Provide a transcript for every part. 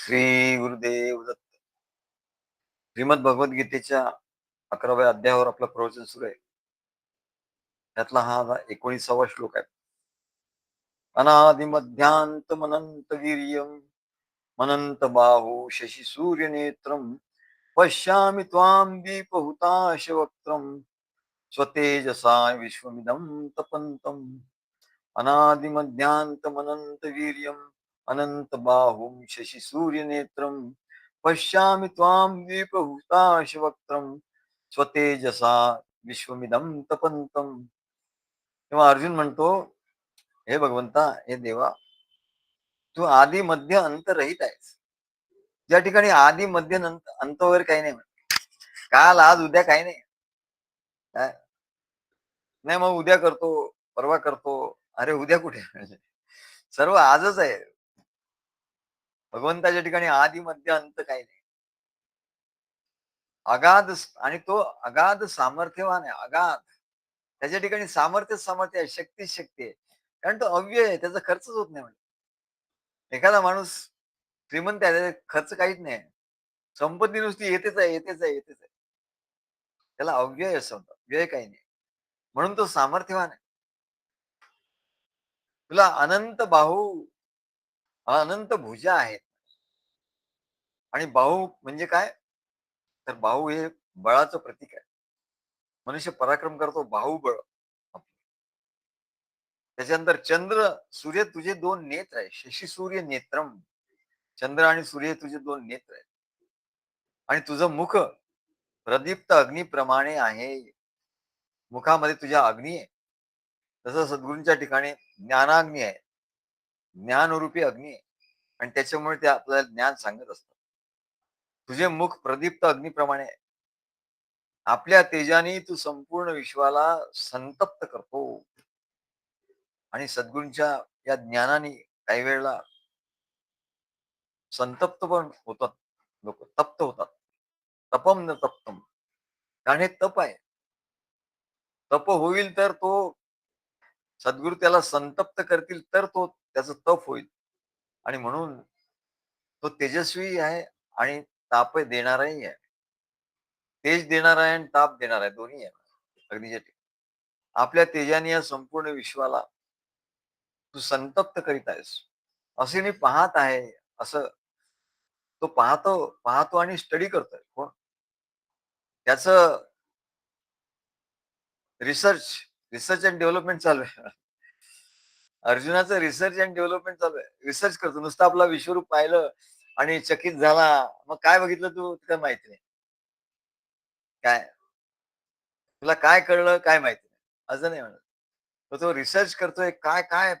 श्री गुरुदेव दत्त. श्रीमद भगवद्गीतेच्या 11व्या अध्यायावर आपलं प्रवचन सुरू आहे. त्यातला हा 19वा श्लोक आहे. अनादिमध्यांत मनंत वीर्यम मनंत बाहू शशी सूर्य नेत्रम पश्यामि त्वां दीपहुताशवक्त्रम स्वतेजसा विश्वमिदं तपंतम. अनादिमध्यांत मनंत वीर्यम अनंत बाहुं शशी सूर्य नेत्रम पश्यामि त्वां दीपहुताशवक्त्रम स्वतेजसा विश्वमिदं तपंतम. तेव्हा अर्जुन म्हणतो, हे भगवंता, हे देवा, तू आदी मध्य अंत रहित आहेस. ज्या ठिकाणी आदी मध्य अंत वगैरे काही नाही, काल आज उद्या काही नाही. नाही मग उद्या करतो, परवा करतो. अरे उद्या कुठे? सर्व आजच आहे. भगवंताच्या ठिकाणी आदी मध्य अंत काही नाही. अगाध, आणि तो अगाध सामर्थ्यवान आहे. अगाध, त्याच्या ठिकाणी सामर्थ्य आहे, शक्ती आहे. कारण तो अव्यय आहे, त्याचा खर्चच होत नाही. म्हणजे एखादा माणूस श्रीमंत आहे, खर्च काहीच नाही. संपत्ती नुसती येतेच आहे. त्याला अव्यय असं म्हणतात, व्यय काही नाही. म्हणून तो सामर्थ्यवान आहे. तुला अनंत बाहू, अनंत भुजा आहेत. आणि बाहू म्हणजे काय? तर बाहू हे बळाचं प्रतीक आहे. मनुष्य पराक्रम करतो, बाहुबळ. त्याच्यानंतर चंद्र सूर्य तुझे दोन नेत्र आहे. शशी सूर्य नेत्रम, चंद्र आणि सूर्य तुझे दोन नेत्र आहेत. आणि तुझं मुख प्रदीप्त अग्नीप्रमाणे आहे. मुखामध्ये तुझ्या अग्नी आहे. तसं सद्गुरूंच्या ठिकाणी ज्ञानाग्नी आहे, ज्ञानरूपी अग्नी आहे. आणि त्याच्यामुळे ते आपल्याला ज्ञान सांगत असतात. तुझे मुख प्रदीप्त अग्नीप्रमाणे आहे. आपल्या तेजाने तू संपूर्ण विश्वाला संतप्त करतो. आणि सद्गुरूंच्या या ज्ञानाने काही वेळेला संतप्त पण होतात, लोक तप्त होतात. तपम न तप्तम, कारण हे तप आहे. तप होईल तर तो, सद्गुरू त्याला संतप्त करतील तर तो त्याचं तप होईल. आणि म्हणून तो तेजस्वी आहे आणि ताप देणाराही आहे. तेज देणारा आहे आणि ताप देणारा आहे, दोन्ही आहे अग्नीच्या ठिकाणी. आपल्या तेजाने या संपूर्ण विश्वाला तू संतप्त करीत आहेस, असे मी पाहत आहे. असं तो पाहतो आणि स्टडी करतोय. कोण? त्याचं रिसर्च रिसर्च अँड डेव्हलपमेंट चालू आहे. अर्जुनाचं रिसर्च अँड डेव्हलपमेंट चालू आहे. रिसर्च करतो. नुसतं आपला विश्वरूप पाहिलं आणि चकित झाला, मग काय बघितलं तू, काय माहिती नाही. काय तुला काय कळलं, काय माहिती नाही, असं नाही म्हणत. तो रिसर्च करतोय, काय काय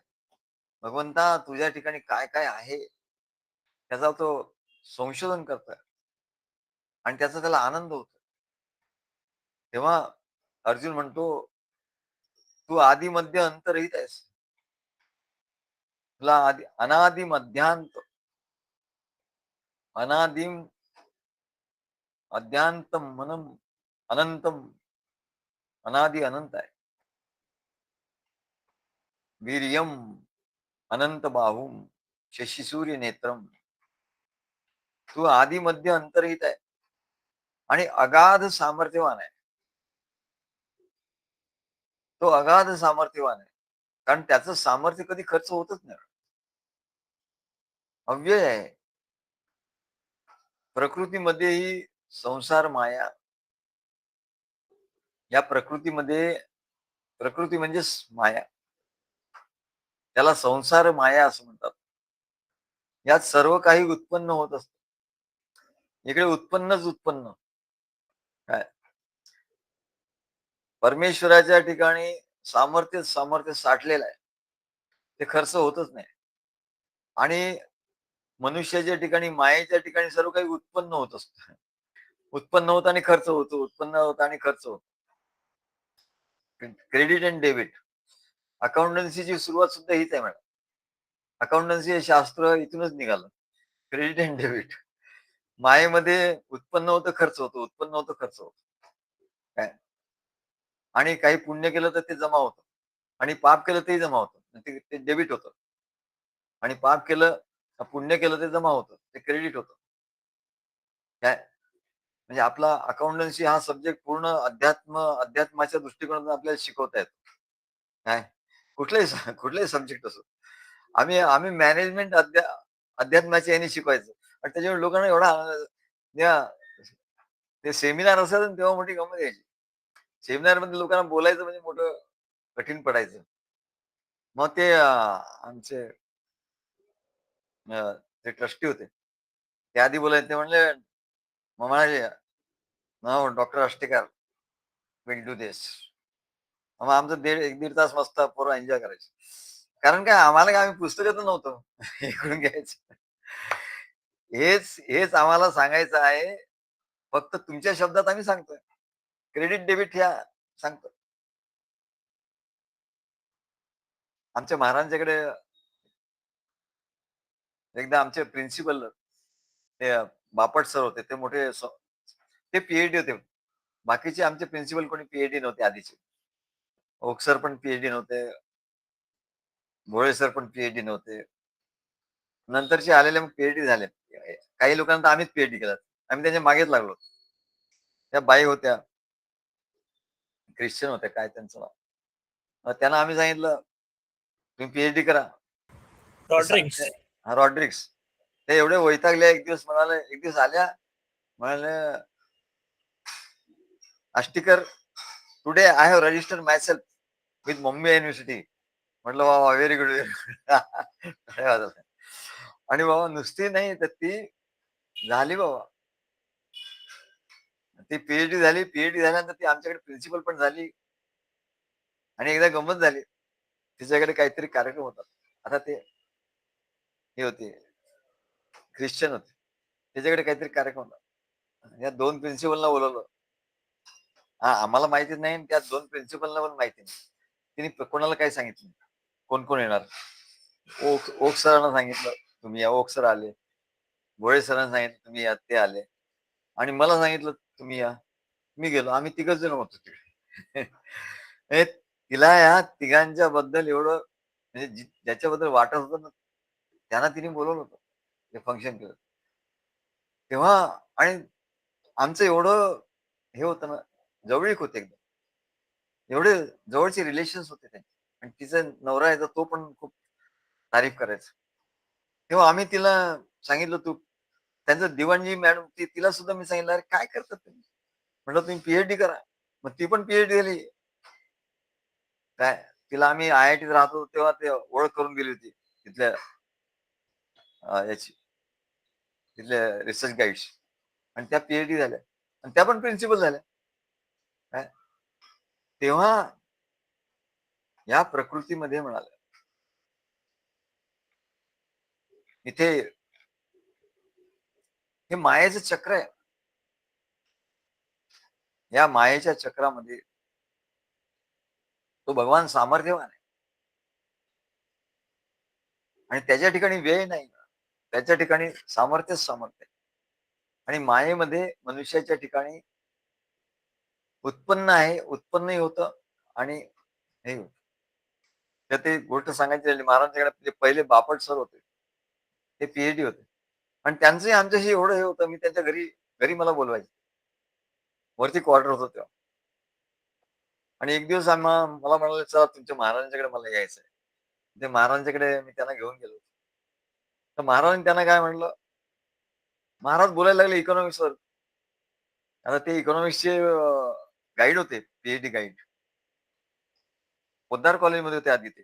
भगवंता तुझ्या ठिकाणी काय काय आहे, त्याचा तो संशोधन करतोय. आणि त्याचा त्याला आनंद होतो. तेव्हा अर्जुन म्हणतो, तू आदी मध्य अंतरहित आहेस. तुला आदी अनादि मध्यांत, अनादिम अद्यांतम मनम अनंतम, अनादि अनंत आहे. वीर्यम अनंत बाहुम शशी सूर्य नेत्रम. तू आदी मध्य अंतरहित आहे आणि अगाध सामर्थ्यवान आहे. तो अगाध सामर्थ्यवान आहे, कारण त्याचं सामर्थ्य कधी खर्च होतच नाही. अव्यय आहे. प्रकृतीमध्येही संसार माया, या प्रकृतीमध्ये, प्रकृती म्हणजे माया, त्याला संसार माया असं म्हणतात. यात सर्व काही उत्पन्न होत असत. इकडे उत्पन्न काय, परमेश्वराच्या ठिकाणी सामर्थ्य साठलेलं आहे, ते खर्च होतच नाही. आणि मनुष्याच्या ठिकाणी, मायेच्या ठिकाणी सर्व काही उत्पन्न होत असत. उत्पन्न होत आणि खर्च होतो, उत्पन्न होत आणि खर्च होतो. क्रेडिट अँड डेबिट, अकाउंटन्सीची सुरुवात सुद्धा हीच आहे मॅडम. अकाउंटन्सी हे शास्त्र इथूनच निघालं. Credit and debit. मायेमध्ये उत्पन्न होतं, खर्च होतो, उत्पन्न होतं, खर्च होतो. काय, आणि काही पुण्य केलं तर ते जमा होतं, आणि पाप केलं तेही जमा होतं, ते डेबिट होतं. आणि पाप केलं पुण्य केलं ते जमा होतं, ते क्रेडिट होतं. काय म्हणजे आपला अकाउंटन्सी हा सब्जेक्ट पूर्ण अध्यात्माच्या दृष्टिकोनातून आपल्याला शिकवता येतो. काय कुठलाही सब्जेक्ट असो. आम्ही आम्ही मॅनेजमेंट अध्यात्माच्या याने शिकवायचो आणि त्याच्यामुळे लोकांना एवढा त्या ते सेमिनार असायचं ना तेव्हा मोठी गंमत यायची. सेमिनारमध्ये लोकांना बोलायचं म्हणजे मोठं कठीण पडायचं. मग ते आमचे ते ट्रस्टी होते. ते आधी बोलायचे. ते म्हणले मग म्हणाले, "now doctor Ashtekar will do this." मग आमचं 1-1.5 तास मस्त पोरं एन्जॉय करायचे. कारण काय आम्हाला काय आम्ही पुस्तकातच नव्हतो. हे करून घ्यायचं. हेच आम्हाला सांगायचं आहे. फक्त तुमच्या शब्दात आम्ही सांगतोय. क्रेडिट, डेबिट ह्या सांगतो. आमच्या महाराजांच्याकडे एकदा आमचे प्रिन्सिपल ते बापट सर होते. ते मोठे ते पी होते. बाकीचे आमचे प्रिन्सिपल कोणी पी नव्हते आधीचे. ओक सर पण पी नव्हते. भोळे सर पण पी नव्हते. नंतरचे आलेले मग पी झाले. काही लोकांना तर आम्हीच पी केलं. आम्ही त्यांच्या मागेच लागलो. त्या बाई होत्या, ख्रिश्चन होत्या काय त्यांचं नाव. त्यांना आम्ही सांगितलं, "तुम्ही पी करा." ते रॉड्रिक्स. रॉड्रिक्स. ते एवढे वैतागले एक दिवस म्हणाले एक दिवस आल्या म्हणाले, "Ashtikar, today I have registered my self with Mumbai university." म्हटलं बाबा व्हेरी गुड, व्हेरी गुड. आणि बाबा नुसती नाही तर ती झाली बाबा. ती झाली. झाल्यानंतर ती आमच्याकडे प्रिन्सिपल पण झाली. आणि एकदा गंमत झाली. तिच्याकडे काहीतरी कार्यक्रम होता. आता ते हे होते, ख्रिश्चन होते. त्याच्याकडे काहीतरी कार्यक्रम होता. या 2 प्रिन्सिपलला बोलावलं. हां, आम्हाला माहितीच नाही आणि त्या 2 प्रिन्सिपलला पण माहिती नाही. तिने कोणाला काही सांगितलं नाही. कोण-कोण येणार. ओक सरांना सांगितलं, तुम्ही या. ओक सर आले. भोळे सरांना सांगितलं, तुम्ही या. ते आले. आणि मला सांगितलं, तुम्ही या. मी गेलो. आम्ही तिघच जण होतो तिकडे. म्हणजे तिला या तिघांच्या बद्दल एवढं म्हणजे ज्याच्याबद्दल वाटत होतं ना, त्यांना तिने बोलवलं होतं. ते फंक्शन केलं. तेव्हा आणि आमचं एवढं हे होतं ना, जवळीक होते एकदम. एवढे जवळचे रिलेशन्स होते त्यांचे आणि तिचा नवरा आहे तर तो पण खूप तारीफ करायचा. तेव्हा आम्ही तिला सांगितलं, "तू." त्यांचं दिवाणजी मॅडम तिला सुद्धा मी सांगितलं, "अरे काय करतात तुम्ही?" म्हटलं, "तुम्ही पी करा." मग ती पण पी झाली. काय तिला आम्ही IITत राहत होतो तेव्हा ते ओळख करून दिली होती तिथल्या याची तिथल्या रिसर्च गाईड्स आणि त्या पी झाल्या आणि त्या पण प्रिन्सिपल झाल्या. काय तेव्हा या प्रकृतीमध्ये म्हणाले इथे हे मायेचं चक्र आहे. या मायेच्या चक्रामध्ये तो भगवान सामर्थ्यवान आहे आणि त्याच्या ठिकाणी वेळ नाही. त्याच्या ठिकाणी सामर्थ्य आहे आणि मायेमध्ये मनुष्याच्या ठिकाणी उत्पन्न आहे, उत्पन्नही होतं आणि हे होतं. तर ते गोष्ट सांगायची झाली महाराजांच्याकडे जे पहिले बापट सर होते. ते पी होते आणि त्यांचंही आमच्याशी एवढं हे होतं, मी त्यांच्या घरी घरी मला बोलवायचे. वरती क्वार्टर होतं तेव्हा. आणि एक दिवस मला म्हणाले, "चला तुमच्या महाराजांच्याकडे मला यायचंय." ते महाराजांच्याकडे मी त्यांना घेऊन गेलो. तर महाराजांनी त्यांना काय म्हटलं, महाराज बोलायला लागले इकॉनॉमिक्सवर. आता ते इकॉनॉमिक्सचे गाईड होते, गाईड. पोद्दार कॉलेजमध्ये होते आधी ते.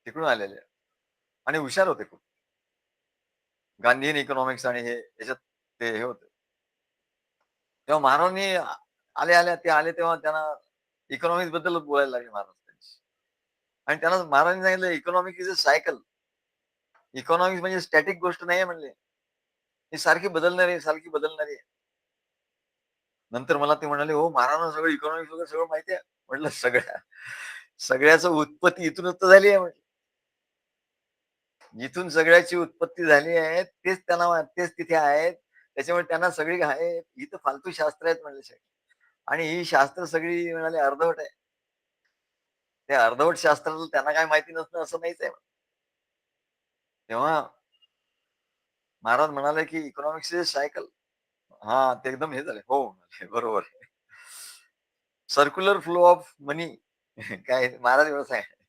तिकडून आलेले आणि हुशार होते खूप. गांधीयन इकॉनॉमिक्स आणि हे याच्यात ते हे होते. तेव्हा महाराजांनी ते आले तेव्हा त्यांना इकॉनॉमिक्स बद्दल बोलायला लागले महाराज त्यांची. आणि त्यांना महाराजांनी सांगितलं, "economic is a cycle." Economics म्हणजे स्टॅटिक गोष्ट नाहीये म्हणले. ही सारखी बदलणारी आहे, सारखी बदलणारी आहे. नंतर मला ते म्हणाले, "हो महाराजांना सगळं इकॉनॉमिक्स वगैरे सगळं माहिती आहे." म्हटलं, सगळ्याचं उत्पत्ती इथूनच तर झाली आहे म्हटलं. जिथून सगळ्याची उत्पत्ती झाली आहे, तेच तिथे आहेत. त्याच्यामुळे त्यांना सगळी आहे. ही तर फालतू शास्त्र आहेत म्हणले सगळे. आणि ही शास्त्र सगळी म्हणाले अर्धवट आहे. त्या अर्धवट शास्त्राला त्यांना काय माहिती नसणं असं नाहीच आहे. तेव्हा महाराज म्हणाले, की इकॉनॉमिक्स इज सायकल. हां, ते एकदम हे झाले. हो, बरोबर. Circular flow of money. काय महाराज एवढं सांगा.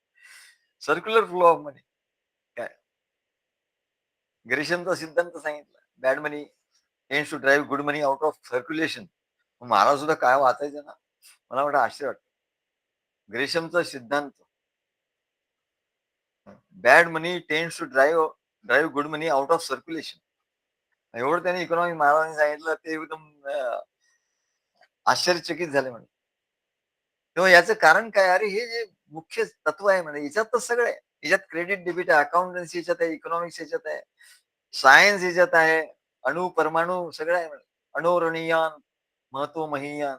Circular flow of money. काय ग्रेशमचा सिद्धांत सांगितला. Bad money tends to drive good money out of circulation. महाराज सुद्धा काय वाचायचे ना. मला वाटतं आश्चर्य वाटतं. ग्रेशमचा सिद्धांत. Bad money tends to drive good money out of circulation. एवढं त्यांनी इकॉनॉमिक महाराजांनी सांगितलं ते एकदम आश्चर्यचकित झाले म्हणे. तेव्हा याचं कारण काय? अरे हे जे मुख्य तत्व आहे म्हणे याच्यातच सगळं आहे. याच्यात क्रेडिट, डेबिट आहे, अकाउंटन्सी याच्यात आहे, इकॉनॉमिक्स याच्यात आहे, सायन्स याच्यात आहे, अणु, परमाणु सगळं आहे म्हणे. अणोरणीयान, महत्व महीयान.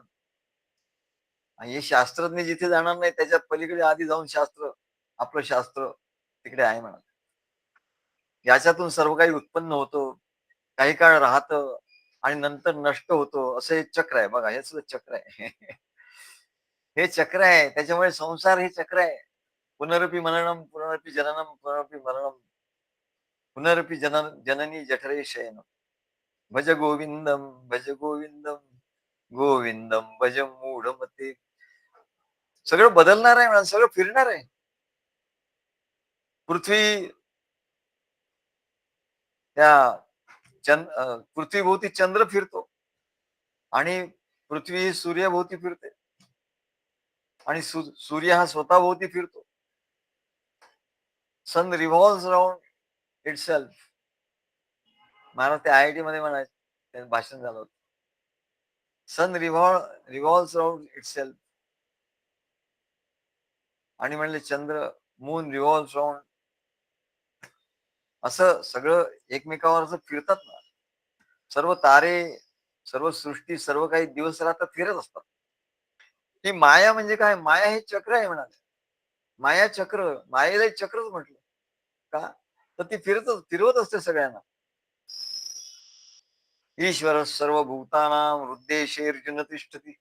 आणि हे शास्त्रज्ञ जिथे जाणार नाही त्याच्या पलीकडे आधी जाऊन शास्त्र, आपलं शास्त्र तिकडे आहे म्हणा. याच्यातून सर्व काही उत्पन्न होतो, काही काळ राहतं आणि नंतर नष्ट होतो. असं हे चक्र आहे बघा, हे सुद्धा चक्र आहे. हे चक्र आहे. त्याच्यामुळे संसार हे चक्र आहे. पुनरपि मननम, पुनरपि जननम, पुनरपि मरणम, पुनरपि जननी जठरे शयनम. भज गोविंदम, भज गोविंदम, गोविंदम भज मूढमते. सगळं बदलणार आहे म्हणा, सगळं फिरणार आहे. पृथ्वी त्या पृथ्वीभोवती चंद्र फिरतो आणि पृथ्वी सूर्याभोवती फिरते आणि सूर्य हा स्वतःभोवती फिरतो. सन रिव्हॉल्व्हज अराउंड इटसेल्फ. महाराज ते IIT मध्ये म्हणायचे, त्यांचं भाषण झालं होतं. सन रिव्हॉल्व्हज अराउंड इटसेल्फ. आणि म्हणले चंद्र, मून रिव्हॉल्व्हज अराउंड. असं सगळं एकमेकावर असं फिरतात ना. सर्व तारे, सर्व सृष्टी, सर्व काही दिवस रात्र फिरत असतात. ही माया म्हणजे काय? माया हे चक्र आहे म्हणाले. माया चक्र, मायेला चक्रच म्हटलं. का? तर ती फिरवत असते सगळ्यांना. ईश्वर सर्वभूतानां हृदयेषु तिष्ठती.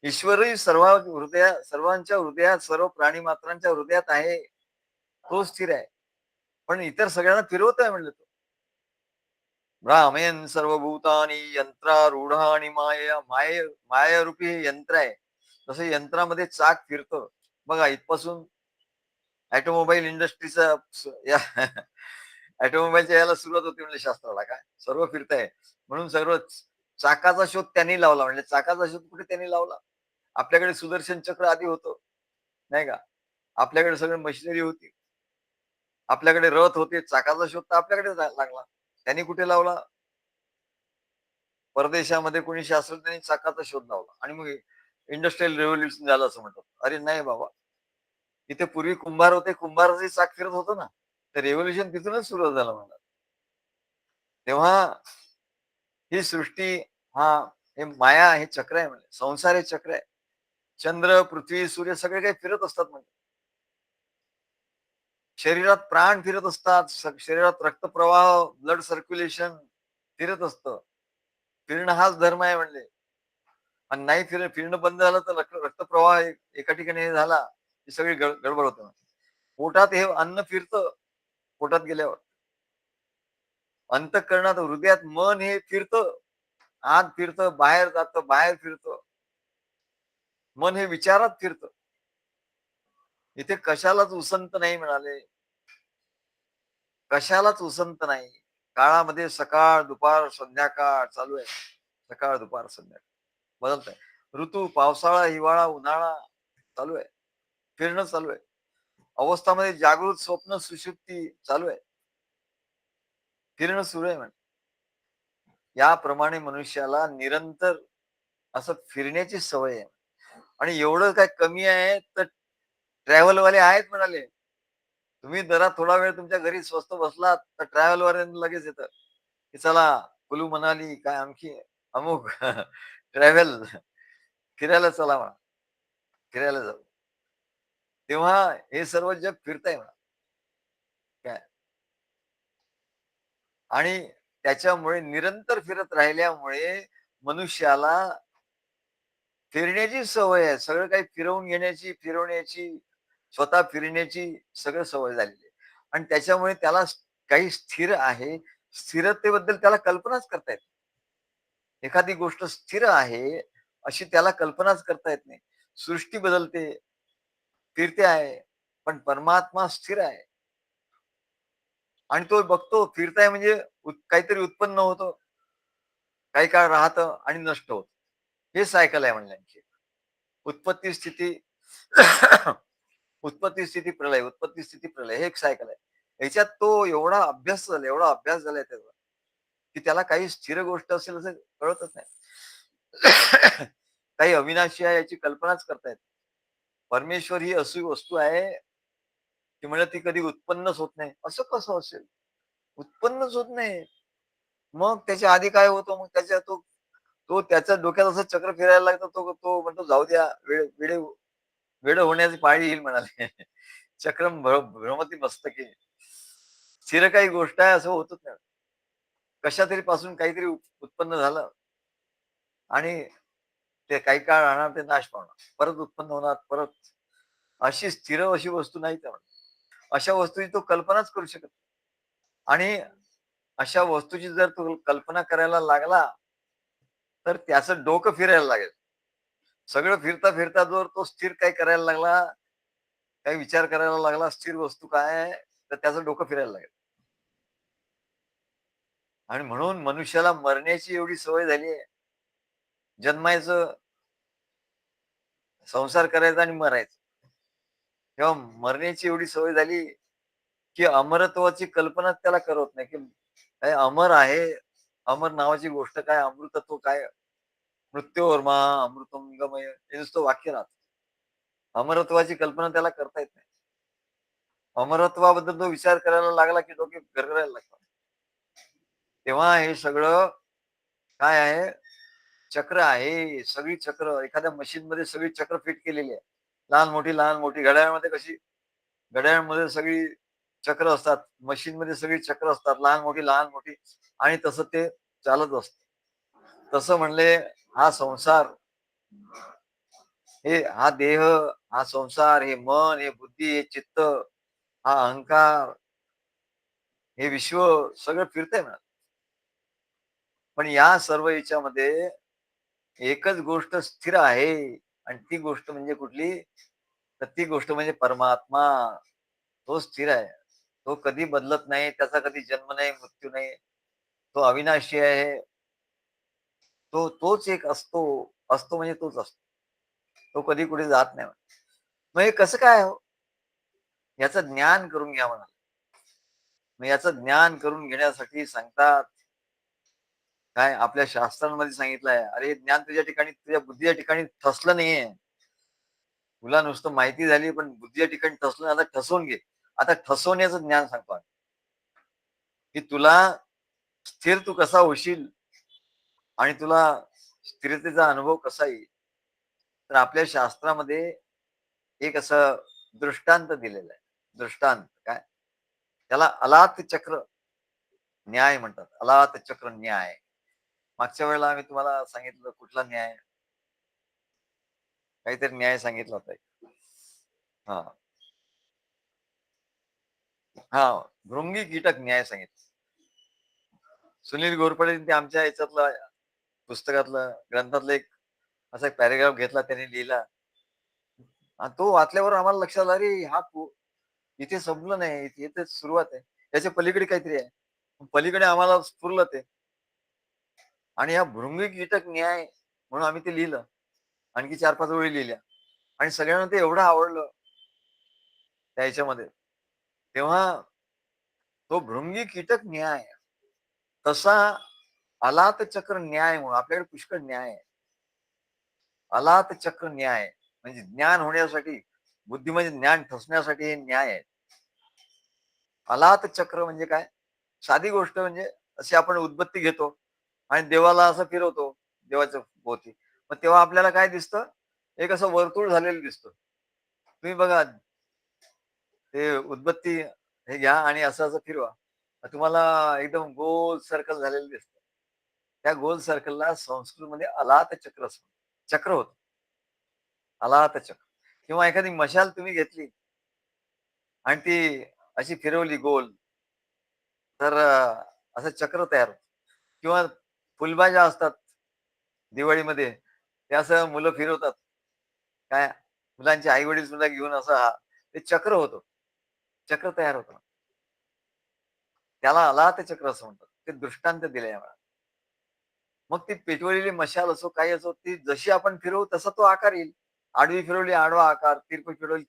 ईश्वरही सर्वांच्या हृदयात, सर्व प्राणी मात्रांच्या हृदयात आहे. तो स्थिर आहे. पण इतर सगळ्यांना फिरवत आहे म्हणलं तो. भ्रामयन् सर्वभूतानि यंत्रारूढानि मायया. मायारूपी हे यंत्र आहे. तसं यंत्रामध्ये चाक फिरतं. बघा इथपासून ऑटोमोबाईल इंडस्ट्रीचा या ऑटोमोबाईलच्या याला सुरुवात होती म्हणजे शास्त्राला काय सर्व फिरतंय. म्हणून सर्व चाकाचा शोध त्यांनी लावला. म्हणजे चाकाचा शोध कुठे त्यांनी लावला? आपल्याकडे सुदर्शन चक्र आधी होतं, नाही का? आपल्याकडे सगळी मशिनरी होती. आपल्याकडे रथ होते. चाकाचा शोध तर आपल्याकडे लागला. त्यांनी कुठे लावला? परदेशामध्ये कोणी शास्त्रज्ञांनी चाकाचा शोध लावला आणि मग इंडस्ट्रियल रेव्होल्युशन झालं असं म्हणतात. अरे नाही बाबा. तिथे पूर्वी कुंभार होते. कुंभाराचे चाक फिरत होतं ना. तर रेव्होल्युशन तिथूनच सुरुवात झालं म्हणतात. तेव्हा ही सृष्टी, हा हे माया हे चक्र आहे म्हणजे संसार हे चक्र आहे. चंद्र, पृथ्वी, सूर्य सगळे काही फिरत असतात म्हणजे. शरीरात प्राण फिरत असतात. शरीरात रक्तप्रवाह, ब्लड सर्क्युलेशन फिरत असतं. फिरणं हाच धर्म आहे म्हणले. आणि नाही फिरणं बंद झालं तर रक्तप्रवाह एका ठिकाणी हे झाला की सगळी गडबड होते. पोटात हे अन्न फिरतं पोटात गेल्यावर. अंतःकरणात, हृदयात मन हे फिरतं. आत फिरतं, बाहेर जातं, बाहेर फिरतं. मन हे विचारात फिरतं. इथे कशालाच उसंत नाही म्हणाले. कशालाच उसंत नाही. काळामध्ये सकाळ, दुपार, संध्याकाळ चालू आहे. सकाळ, दुपार, संध्याकाळ बदलत आहे. ऋतू, पावसाळा, हिवाळा, उन्हाळा चालू आहे. फिरणं चालू आहे. अवस्थामध्ये जागृत, स्वप्न, सुषुप्ती चालू आहे. फिरणं सुरू आहे म्हणे. याप्रमाणे मनुष्याला निरंतर असं फिरण्याची सवय आहे. आणि एवढं काय कमी आहे तर ट्रॅव्हलवाले आहेत म्हणाले. तुम्ही जरा थोडा वेळ तुमच्या घरी स्वस्त बसलात तर ट्रॅव्हलवाले लगेच येतं की चला कुलू मनाली काय आणखी अमुक ट्रॅव्हल फिरायला चला म्हणा, फिरायला जाऊ. तेव्हा हे सर्व जग फिरतंय म्हणा. काय आणि त्याच्यामुळे निरंतर फिरत राहिल्यामुळे मनुष्याला फिरण्याची सवय आहे. सगळं काही फिरवून घेण्याची, फिरवण्याची, स्वतः फिरण्याची सगळं सवय झालेली आहे. आणि त्याच्यामुळे त्याला काही स्थिर आहे. स्थिरतेबद्दल त्याला कल्पनाच करता येत नाही. एखादी गोष्ट स्थिर आहे, अशी त्याला कल्पनाच करता येत नाही. सृष्टी बदलते, फिरते आहे, पण परमात्मा स्थिर आहे. आणि तो बघतो फिरताय म्हणजे काहीतरी उत्पन्न होतं, काही काळ राहतं आणि नष्ट होतं. हे सायकल आहे म्हणण्याची. उत्पत्ती स्थिती उत्पत्ती स्थिती प्रलय, उत्पत्ती स्थिती प्रलय हे एक सायकल आहे. ह्याच्यात तो एवढा अभ्यास झालाय त्याचा, की त्याला काही स्थिर गोष्ट असेल असं कळतच नाही. काही अविनाशी आहे याची कल्पनाच करता येत नाही. परमेश्वर ही अशी वस्तू आहे, की म्हणजे ती कधी उत्पन्नच होत नाही. असं कसं असेल? उत्पन्नच होत नाही. मग त्याच्या आधी काय होतं? मग त्याच्या तो तो त्याच्या डोक्यात असं चक्र फिरायला लागतं. तो तो म्हणतो, "जाऊ द्या, वेडं होण्याची पाळी येईल" म्हणाले. चक्रम भ्रमती मस्तके. स्थिर काही गोष्ट आहे असं होतच नाही. कशातरी पासून काहीतरी उत्पन्न झालं आणि ते काही काळ राहणार, ते नाश पावणार. परत उत्पन्न होणार, परत. अशी स्थिर अशी वस्तू नाही त्यामध्ये. अशा वस्तूची तो कल्पनाच करू शकत नाही. आणि अशा वस्तूची जर तो कल्पना करायला लागला, तर त्याचं डोकं फिरायला लागेल. सगळं फिरता-फिरता जर तो स्थिर काही करायला लागला, काही विचार करायला लागला, स्थिर वस्तू काय आहे, तर त्याचं डोकं फिरायला लागेल. आणि म्हणून मनुष्याला मरण्याची एवढी सवय झाली आहे. जन्मायचं, संसार करायचा आणि मरायचं. तेव्हा मरण्याची एवढी सवय झाली, की अमरत्वाची कल्पनाच त्याला करत नाही, की काय अमर आहे, अमर नावाची गोष्ट काय, अमृतत्व काय, मृत्यूर्मा अमृतम गमय हे नुसतं वाक्य राहतं. अमरत्वाची कल्पना त्याला करता येत नाही. अमरत्वाबद्दल तो विचार करायला लागला, की डोके गरगरायला लागतात. तेव्हा हे सगळं काय आहे, चक्र आहे. सगळी चक्र एखाद्या मशीनमध्ये सगळी चक्र फिट केलेली आहे. लहान-मोठी, लहान-मोठी. घड्याळामध्ये कशी घड्याळामध्ये सगळी चक्र असतात. मशीनमध्ये सगळी चक्र असतात. लहान-मोठी, लहान-मोठी आणि तसं ते चालत असतं. तसं म्हणले हा संसार, हा देह, हा संसार, हे मन, हे बुद्धी, हे चित्त, हा अहंकार, हे विश्व सगळं फिरतंय म्हणा. पण या सर्व याच्यामध्ये एकच गोष्ट स्थिर आहे आणि ती गोष्ट म्हणजे कुठली? तर ती गोष्ट म्हणजे परमात्मा. तो स्थिर आहे. तो कधी बदलत नाही. त्याचा कधी जन्म नाही, मृत्यू नाही. तो अविनाशी आहे. तोच एक असतो. असतो म्हणजे तोच असतो. तो कधी कुठे जात नाही. मग हे कसं काय हो? याचं ज्ञान करून घ्या म्हणाले. मग याचं ज्ञान करून घेण्यासाठी सांगतात, काय आपल्या शास्त्रांमध्ये सांगितलं आहे, "अरे, ज्ञान तुझ्या ठिकाणी, तुझ्या बुद्धीच्या ठिकाणी ठसलं नाहीये. तुला नुसतं माहिती झाली, पण बुद्धीच्या ठिकाणी ठसलं नाही. आता ठसवून घे." आता ठसवण्याचं ज्ञान सांगतो आम्ही, की तुला स्थिर तू कसा होशील आणि तुला स्थिरतेचा अनुभव कसा येईल. तर आपल्या शास्त्रामध्ये एक असं दृष्टांत दिलेलं आहे. दृष्टांत काय? त्याला अलात चक्र न्याय म्हणतात. अलात चक्र न्याय. मागच्या वेळेला आम्ही तुम्हाला सांगितलं कुठला न्याय? काहीतरी न्याय सांगितला होता एक. हां, हां. भृंगी कीटक न्याय सांगितला. सुनील घोरपडे ते आमच्या ह्याच्यातलं पुस्तकातलं, ग्रंथातलं एक असा एक पॅराग्राफ घेतला, त्याने लिहिला आणि तो वाचल्यावर आम्हाला लक्षात आलं, अरे इथे संपलं नाही, इथे सुरुवात आहे. त्याच्या पलीकडे काहीतरी आहे. पलीकडे आम्हाला स्फुरलं ते आणि हा भृंगी कीटक न्याय म्हणून आम्ही ते लिहिलं. आणखी 4-5 ओळी लिहिल्या आणि सगळ्यांना ते एवढं आवडलं त्या ह्याच्यामध्ये. तेव्हा तो भृंगी कीटक न्याय तसा अलात चक्र न्याय म्हणून आपल्याकडे पुष्कळ न्याय आहे. अलात चक्र न्याय म्हणजे ज्ञान होण्यासाठी, बुद्धीमध्ये ज्ञान ठसण्यासाठी हे न्याय आहे. अलात चक्र म्हणजे काय? साधी गोष्ट म्हणजे अशी आपण उदबत्ती घेतो आणि देवाला असं फिरवतो, देवाच्या भोवती. मग तेव्हा आपल्याला काय दिसतं? एक असं वर्तुळ झालेलं दिसतं. तुम्ही बघा ते उदबत्ती हे घ्या आणि असं-असं फिरवा. तुम्हाला एकदम गोल सर्कल झालेलं दिसतं. त्या गोल सर्कलला संस्कृतमध्ये अलात चक्र असतं. चक्र होतं. अलात चक्र किंवा एखादी मशाल तुम्ही घेतली आणि ती अशी फिरवली गोल, तर असं चक्र तयार होतं. किंवा फुलभाज्या असतात दिवाळीमध्ये, ते असं मुलं फिरवतात. काय मुलांचे आई-वडील सुद्धा घेऊन असं ते चक्र होतं. चक्र तयार होतं. त्याला अलाते चक्र असं म्हणतात. ते दृष्टांत दिलंय आम्हाला. मग ती पेटवलेली मशाल असो, काही असो, ती जशी आपण फिरवू तसा तो आकार येईल. आडवी फिरवली आडवा आकार, तिरपी फिरवली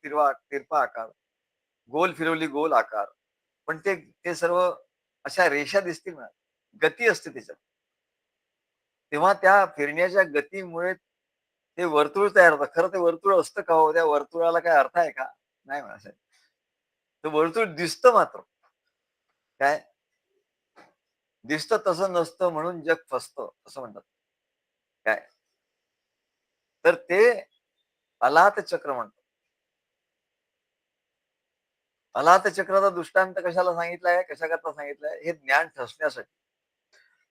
तिरपा आकार, गोल फिरवली गोल आकार. पण ते ते सर्व अशा रेषा दिसतील ना, गती असते त्याच्यात. तेव्हा त्या फिरण्याच्या गतीमुळे ते वर्तुळ तयार होतं. खरं ते वर्तुळ असतं का हो? त्या वर्तुळाला काही अर्थ आहे का? नाही म्हणा साहेब. ते वर्तुळ दिसतं मात्र. काय दिसतं तसं नसतं म्हणून जग फसतं असं म्हणतात. काय तर ते अलात चक्र म्हणतात. अलात चक्राचा दृष्टांत कशाला सांगितलाय? कशाकरता सांगितलाय? हे ज्ञान ठसण्यासाठी.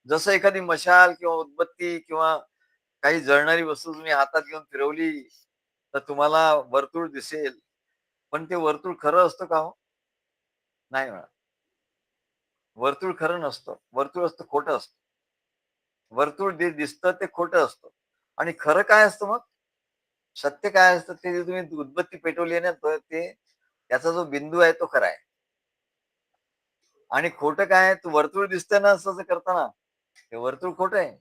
जसं एखादी मशाल किंवा उदबत्ती किंवा काही जळणारी वस्तू तुम्ही हातात घेऊन फिरवली, तर तुम्हाला वर्तुळ दिसेल. पण ते वर्तुळ खरं असतं का हो? नाही म्हणा. वर्तुळ खरं नसतं. वर्तुळ असतं खोटं असतं. वर्तुळ दिसतं ते खोटं असतं. आणि खरं काय असतं मग? सत्य काय असतं ते जे तुम्ही उदबत्ती पेटवली आहे ना, तर ते त्याचा जो बिंदू आहे तो खरा आहे. आणि खोटं काय आहे? ते वर्तुळ दिसतंय ना असं करताना, ते वर्तुळ खोटं आहे.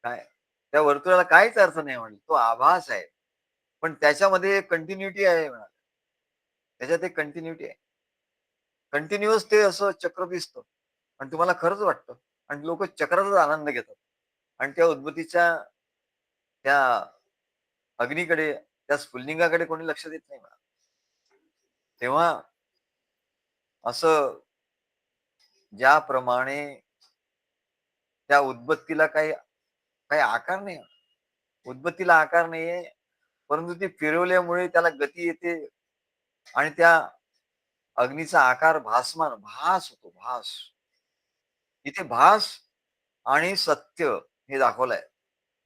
काय? त्या वर्तुळाला काहीच अर्थ नाही म्हणे. तो आभास आहे. पण त्याच्यामध्ये कंटिन्यूटी आहे म्हणा. त्याच्यात एक कंटिन्यूटी आहे. कंटिन्युअस ते असं चक्र दिसतं आणि तुम्हाला खरंच वाटतं आणि लोकं चक्राचाच आनंद घेतात आणि त्या उदबत्तीच्या त्या अग्नीकडे, त्या स्फुल्लिंगाकडे कोणी लक्ष देत नाही म्हणा. तेव्हा असं ज्याप्रमाणे त्या उदबत्तीला काही काही आकार नाही. उदबत्तीला आकार नाहीये, परंतु ती फिरवल्यामुळे त्याला गती येते आणि त्या अग्नीचा आकार भासमान भास होतो, भास. इथे भास आणि सत्य हे दाखवलंय.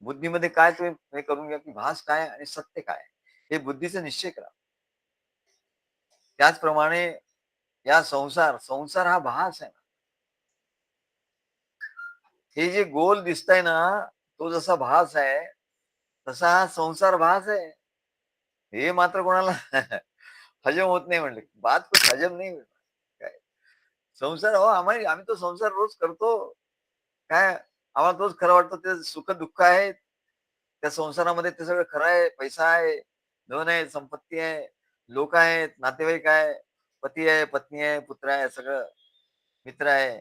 बुद्धीमध्ये काय तुम्ही हे करून घ्या, की भास काय आणि सत्य काय? हे बुद्धीचा निश्चय करा. त्याचप्रमाणे या संसार हा भास आहे. हे जे गोल दिसतंय ना, तो जसा भास आहे, तसा हा संसार भास आहे. हे मात्र कोणाला हजम होत नाही म्हणले. बात कुछ हजम नाही होत. काय संसार हो आम्ही तो संसार रोज करतो. काय आम्हाला तोच खरं वाटतं. ते सुख-दुःख आहे. त्या संसारामध्ये ते सगळं खरं आहे. पैसा आहे, धन आहे, संपत्ती आहे, लोक आहेत, नातेवाईक आहे, पती आहे, पत्नी आहे, पुत्र आहे, सगळं मित्र आहे.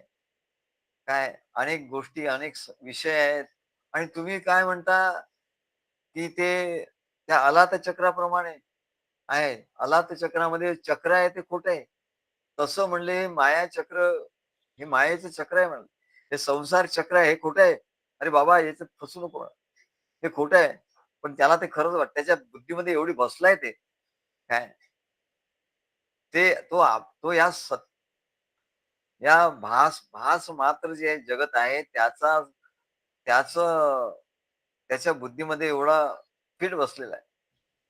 काय अनेक गोष्टी, अनेक विषय आहेत आणि तुम्ही काय म्हणता, की ते त्या अलात चक्राप्रमाणे आहे. अलात चक्रामध्ये चक्र आहे ते खोटं आहे. तसं म्हणले माया चक्र हे मायेचं चक्र आहे म्हणलं. हे संसार चक्र आहे हे खोटं आहे. अरे बाबा याच्यात फसू नको. हे खोटं आहे. पण त्याला ते खरंच वाटतं. त्याच्या बुद्धीमध्ये एवढी बसलाय ते. काय ते तो या भास मात्र जे जगत आहे त्याचं त्याच्या बुद्धीमध्ये एवढा फिट बसलेला आहे,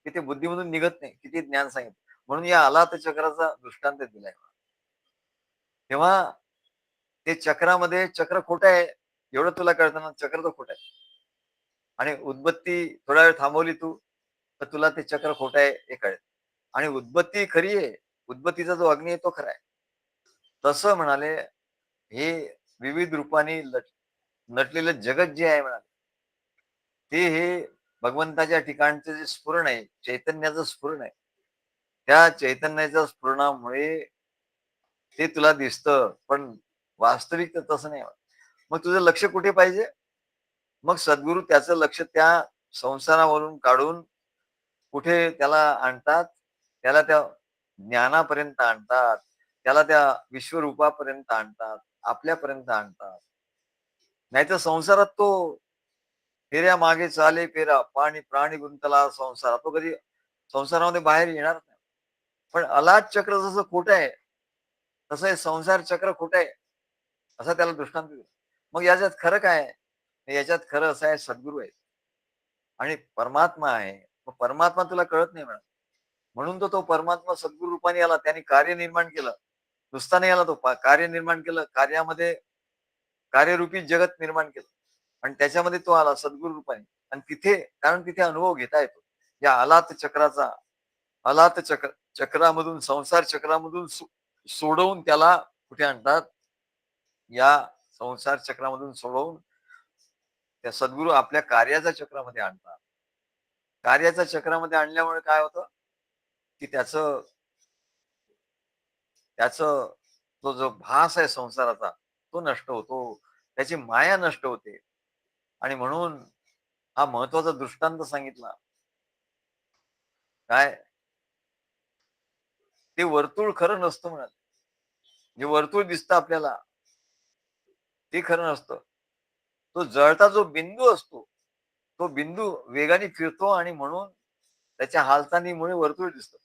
की ते बुद्धीमधून निघत नाही. किती ज्ञान सांगितलं. म्हणून या अलात चक्राचा दृष्टांत दिलाय. तेव्हा ते चक्रामध्ये चक्र खोटं आहे, एवढं तुला कळतं ना, चक्र तर खोटं आहे. आणि उदबत्ती थोडा वेळ थांबवली तू, तर तुला ते चक्र खोटं आहे हे कळेल. आणि उदबत्ती खरी आहे. उदबत्तीचा जो अग्नी आहे तो खरा आहे. तसं म्हणाले, हे विविध रूपाने नटलेलं जगत जे आहे म्हणाले, ते हे भगवंताच्या ठिकाणचं जे स्फुरण आहे, चैतन्याचं स्फुरण आहे. त्या चैतन्याच्या स्फुरणामुळे ते तुला दिसतं, पण वास्तविक तर तसं नाही. मग तुझं लक्ष कुठे पाहिजे? मग सद्गुरू त्याचं लक्ष त्या संसारावरून काढून कुठे त्याला आणतात, त्याला त्या ज्ञानापर्यंत आणतात, त्याला त्या विश्वरूपापर्यंत आणतात, आपल्यापर्यंत आणतात. नाहीतर संसारात तो फेऱ्या मागे चाले फेरा, प्राणी गुंतला संसार. तो कधी संसारामध्ये बाहेर येणार नाही. पण अलाद चक्र जसं खोटं आहे, तसं हे संसार चक्र खोटं आहे. असा त्याला दृष्टांत दिला. मग याच्यात खरं काय आहे? याच्यात खरं असं आहे सद्गुरू आहे आणि परमात्मा आहे. मग परमात्मा तुला कळत नाही म्हणा. म्हणून तो परमात्मा सद्गुरू रूपाने आला. त्याने कार्य निर्माण केलं. नुसता नाही आला तो कार्य निर्माण केलं. कार्यामध्ये कार्यरूपी जगत निर्माण केलं आणि त्याच्यामध्ये तो आला सद्गुरु रूपाने. आणि तिथे, कारण तिथे अनुभव घेता येतो या अलात चक्राचा. अलात चक्रामधून, संसार चक्रामधून सोडवून त्याला कुठे आणतात? या संसार चक्रामधून सोडवून त्या सद्गुरू आपल्या कार्याच्या चक्रामध्ये आणतात. कार्याच्या चक्रामध्ये आणल्यामुळे काय होतं, की त्याचं त्याचं तो जो भास आहे संसाराचा, तो नष्ट होतो. त्याची माया नष्ट होते. आणि म्हणून हा महत्वाचा दृष्टांत सांगितला. काय? ते वर्तुळ खरं नसतं म्हणाले. जे वर्तुळ दिसतं आपल्याला, ते खरं नसतं. तो जळता जो बिंदू असतो, तो बिंदू वेगाने फिरतो आणि म्हणून त्याच्या हालचालीमुळे वर्तुळ दिसतं.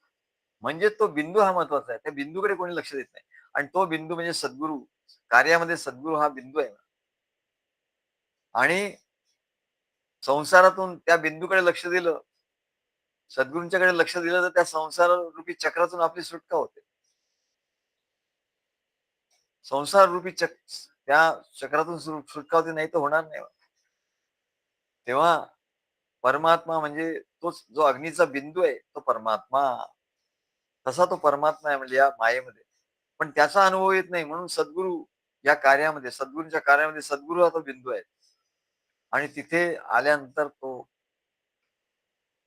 म्हणजे तो बिंदू हा महत्वाचा आहे. त्या बिंदूकडे कोणी लक्ष देत नाही. आणि तो बिंदू म्हणजे सद्गुरू. कार्यामध्ये सद्गुरू हा बिंदू आहे. आणि संसारातून त्या बिंदूकडे लक्ष दिलं, सद्गुरूंच्याकडे लक्ष दिलं, तर त्या संसार रूपी चक्रातून आपली सुटका होते. संसार रूपी त्या चक्रातून सुटका होते, नाही तर होणार नाही. तेव्हा परमात्मा म्हणजे तोच जो अग्नीचा बिंदू आहे, तो परमात्मा. तसा तो परमात्मा आहे म्हणजे या मायेमध्ये. पण त्याचा अनुभव येत नाही, म्हणून सद्गुरू या कार्यामध्ये, सद्गुरूंच्या कार्यामध्ये सद्गुरू हा तो बिंदू आहे. आणि तिथे आल्यानंतर तो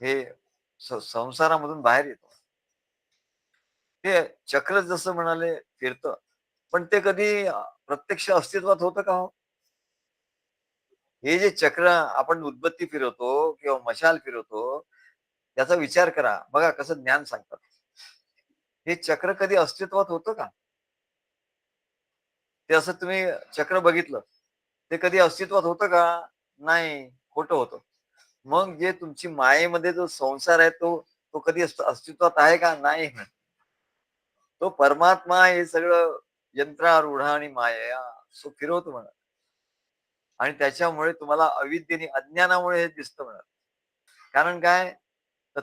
हे संसारामधून बाहेर येतो. ते चक्र जसं म्हणाले फिरतं, पण ते कधी प्रत्यक्ष अस्तित्वात होतं का हो? हे जे चक्र आपण उदबत्ती फिरवतो किंवा मशाल फिरवतो, त्याचा विचार करा. बघा कसं ज्ञान सांगतात. हे चक्र कधी अस्तित्वात होतं का? ते असं तुम्ही चक्र बघितलं, ते कधी अस्तित्वात होतं का? नाही, खोटं होतं. मग जे तुमची मायेमध्ये जो संसार आहे, तो कधी अस्तित्वात आहे का? नाही. तो परमात्मा हे सगळं यंत्रारूढ आणि माया सो फिरवतो म्हणा. आणि त्याच्यामुळे तुम्हाला अविद्येने, अज्ञानामुळे हे दिसतं म्हणा. कारण काय? तर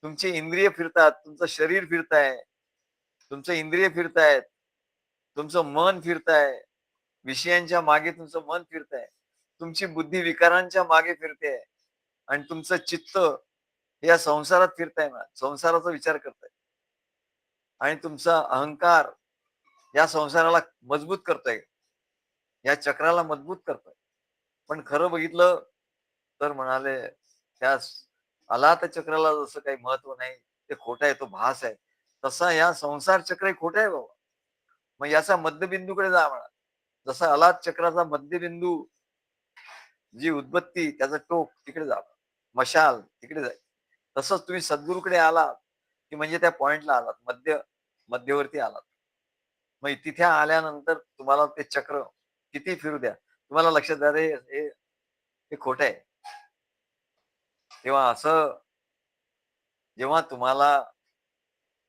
तुमचे इंद्रिय फिरतात, तुमचं शरीर फिरताय, तुमचं इंद्रिय फिरतायत, तुमचं मन फिरताय, विषयांच्या मागे तुमचं मन फिरतंय, तुमची बुद्धी विकारांच्या मागे फिरते आणि तुमचं चित्त या संसारात फिरताय म्हणा, संसाराचा विचार करताय. आणि तुमचा अहंकार या संसाराला मजबूत करतोय, या चक्राला मजबूत करतोय. पण खरं बघितलं तर म्हणाले, त्या अलात चक्राला जसं काही महत्व नाही, ते खोटं आहे, तो भास आहे. तसा या संसार चक्र खोटं आहे बाबा. मग याचा मध्यबिंदूकडे जा म्हणा. जसा अलात चक्राचा मध्यबिंदू, जी उद्बत्ती, त्याचं टोक तिकडे जा. मशाल तिकडे जाईल. तसंच तुम्ही सद्गुरूकडे आलात, की म्हणजे त्या पॉइंटला आलात, मध्यवर्ती आलात. मग तिथे आल्यानंतर तुम्हाला ते चक्र किती फिरू द्या, तुम्हाला लक्षात अरे हे खोटं आहे. तेव्हा असं जेव्हा तुम्हाला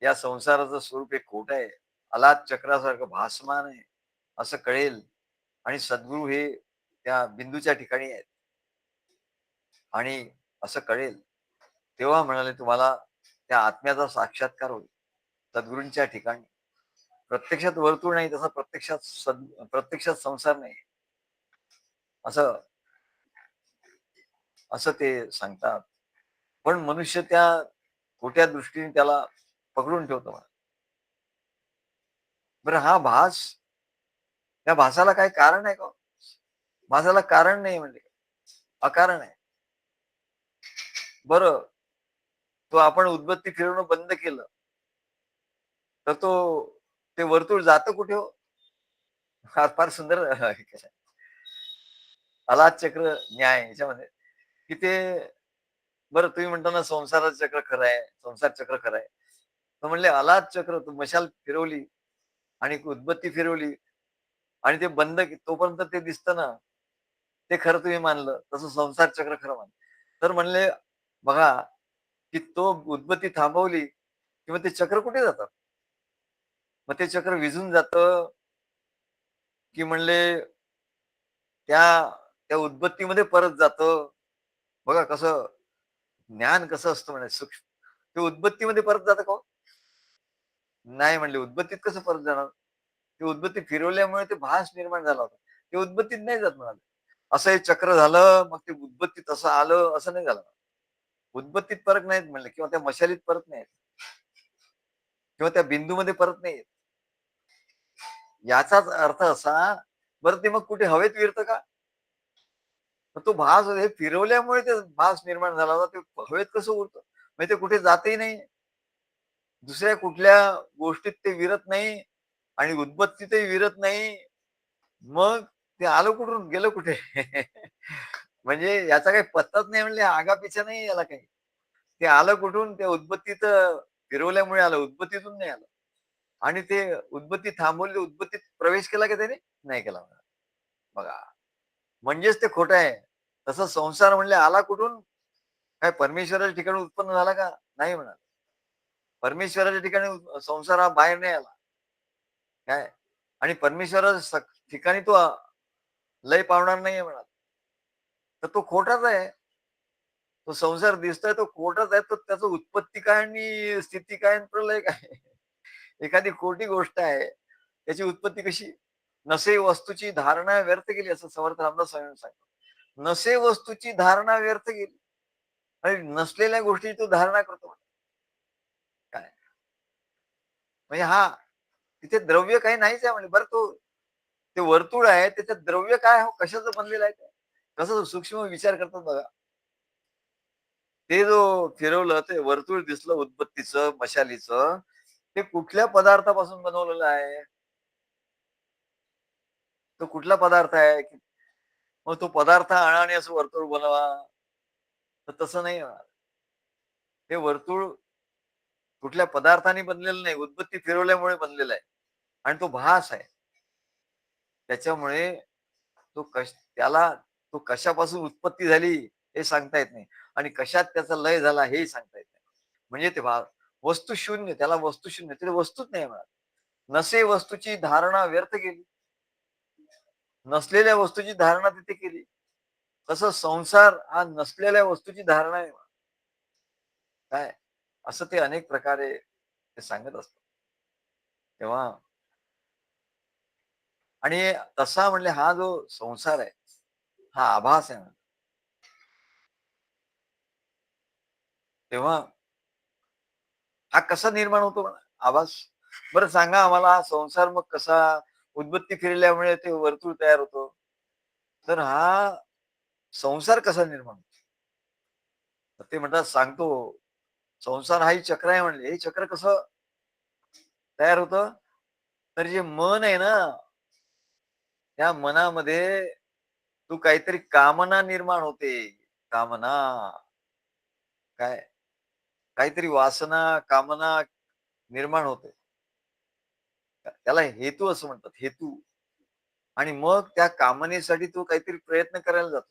या संसाराचं स्वरूप हे खोटं आहे, अलात चक्रासारखं भासमान आहे, असं कळेल आणि सद्गुरू हे त्या बिंदूच्या ठिकाणी आहेत आणि असं कळेल, तेव्हा म्हणाले तुम्हाला त्या आत्म्याचा साक्षात्कार होईल सद्गुरूंच्या ठिकाणी. प्रत्यक्षात वर्तुळ नाही, तसा प्रत्यक्षात संसार नाही. असं असं ते सांगतात. पण मनुष्य त्या खोट्या दृष्टीने त्याला पकडून ठेवतो म्हणा. बरं हा भास, त्या भासाला काही कारण आहे का हो? भासाला कारण नाही म्हणजे अकारण आहे. बरं, तो आपण उदबत्ती फिरवणं बंद केलं, तर ते वर्तुळ जातं कुठे हो? हा फार सुंदर अलाद चक्र न्याय याच्यामध्ये, की ते बरं तुम्ही म्हणता ना संसाराचं चक्र खरं आहे, संसार चक्र खरं आहे. तर म्हणले अलाद चक्र, तू मशाल फिरवली आणि उदबत्ती फिरवली आणि ते बंद तोपर्यंत ते दिसतं ना, ते खरं तुम्ही मानलं. तसं संसार चक्र खरं मानलं. तर म्हणले बघा, की तो उदबत्ती थांबवली, की ते चक्र कुठे जातं? मग ते चक्र विझून जातं, की म्हणले त्या त्या उदबत्तीमध्ये परत जातं. बघा कसं ज्ञान कसं असतं म्हणे सूक्ष्म. ते उदबत्तीमध्ये परत जातं का हो? नाही म्हणले, उदबत्तीत कसं परत जाणार? ती उदबत्ती फिरवल्यामुळे ते भास निर्माण झाला होता. ते उद्बत्तीत नाही जात म्हणाले. असं हे चक्र झालं, मग ते उद्बत्तीत असं आलं, असं नाही झालं. उद्बत्तीत परत नाहीत म्हणले किंवा त्या मशालीत परत नाही किंवा त्या बिंदूमध्ये परत नाही येत. याचाच अर्थ असा, बरं ते मग कुठे हवेत विरतं का? मग तो भास हे फिरवल्यामुळे ते भास निर्माण झाला होता. ते हवेत कसं उडतं? म्हणजे ते कुठे जातही नाही. दुसऱ्या कुठल्या गोष्टीत ते विरत नाही आणि उदबत्तीतही विरत नाही. मग ते आलं कुठून? गेलं कुठे? म्हणजे याचा काही पत्ताच नाही म्हणले आगापिछा नाही याला काही. ते आलं कुठून? त्या उदबत्तीत फिरवल्यामुळे आलं. उदबत्तीतून नाही आलं. आणि ते उदबत्ती थांबवली, उदबत्तीत प्रवेश केला का त्याने? नाही केला. बघा. म्हणजेच ते खोटं आहे. तसं संसार म्हणले आला कुठून? काय परमेश्वराच्या ठिकाणी उत्पन्न झाला का? नाही म्हणा. परमेश्वराच्या ठिकाणी संसार हा बाहेर नाही आला. काय? आणि परमेश्वराच्या ठिकाणी तो लय पावणार नाहीये म्हणा. तर तो खोटाच आहे. तो संसार दिसतोय तो खोटाच आहे. तर त्याचं उत्पत्ती काय आणि स्थिती काय आणि प्रलय काय? एखादी खोटी गोष्ट आहे. त्याची उत्पत्ती कशी? नसे वस्तूची धारणा व्यर्थ केली असं समर्थ रामदास स्वामी सांगतात. नसे वस्तूची धारणा व्यर्थ गेली आणि नसलेल्या गोष्टी तो धारणा करतो. काय? म्हणजे हा तिथे द्रव्य काही नाहीच आहे म्हणे. बरं तो ते वर्तुळ आहे त्याच्यात द्रव्य काय हो कशाचं बनलेलं आहे ते? कसं सूक्ष्म विचार करतात बघा. ते जो फिरवलं ते वर्तुळ दिसलं उदबत्तीचं, मशालीचं, ते कुठल्या पदार्थापासून बनवलेलं आहे? तो कुठला पदार्थ आहे? मग तो पदार्थ आणा आणि असं वर्तुळ बनवा, तर तसं नाही होणार. ते वर्तुळ कुठल्या पदार्थाने बनलेलं नाही, उदबत्ती फिरवल्यामुळे बनलेला आहे आणि तो भास आहे. त्याच्यामुळे तो त्याला तो कशापासून उत्पत्ती झाली हे सांगता येत नाही आणि कशात त्याचा लय झाला हेही सांगता येत नाही. म्हणजे ते वस्तू शून्य, त्याला वस्तू शून्य, तिथे वस्तूच नाही म्हणा. नसे वस्तूची धारणा व्यर्थ केली. नसलेल्या वस्तूची धारणा तिथे केली. तसं संसार हा नसलेल्या वस्तूची धारणा आहे. काय? असं ते अनेक प्रकारे ते सांगत असतात. तेव्हा आणि तसा म्हणले हा जो संसार आहे, हा आभास आहे. तेव्हा हा कसा निर्माण होतो म्हणा आभास? बरं सांगा आम्हाला हा संसार मग कसा उदबत्ती फिरल्यामुळे ते वर्तुळ तयार होतो. तर हा संसार कसा निर्माण होतो? तर ते म्हणतात सांगतो, संसार हाही चक्र आहे म्हणले. हे चक्र कसं तयार होतं? तर जे मन आहे ना, त्या मनामध्ये तू काहीतरी कामना निर्माण होते. कामना काय? काहीतरी वासना, कामना निर्माण होते. त्याला हेतू असं म्हणतात, हेतू. आणि मग त्या कामनेसाठी तो काहीतरी प्रयत्न करायला जातो.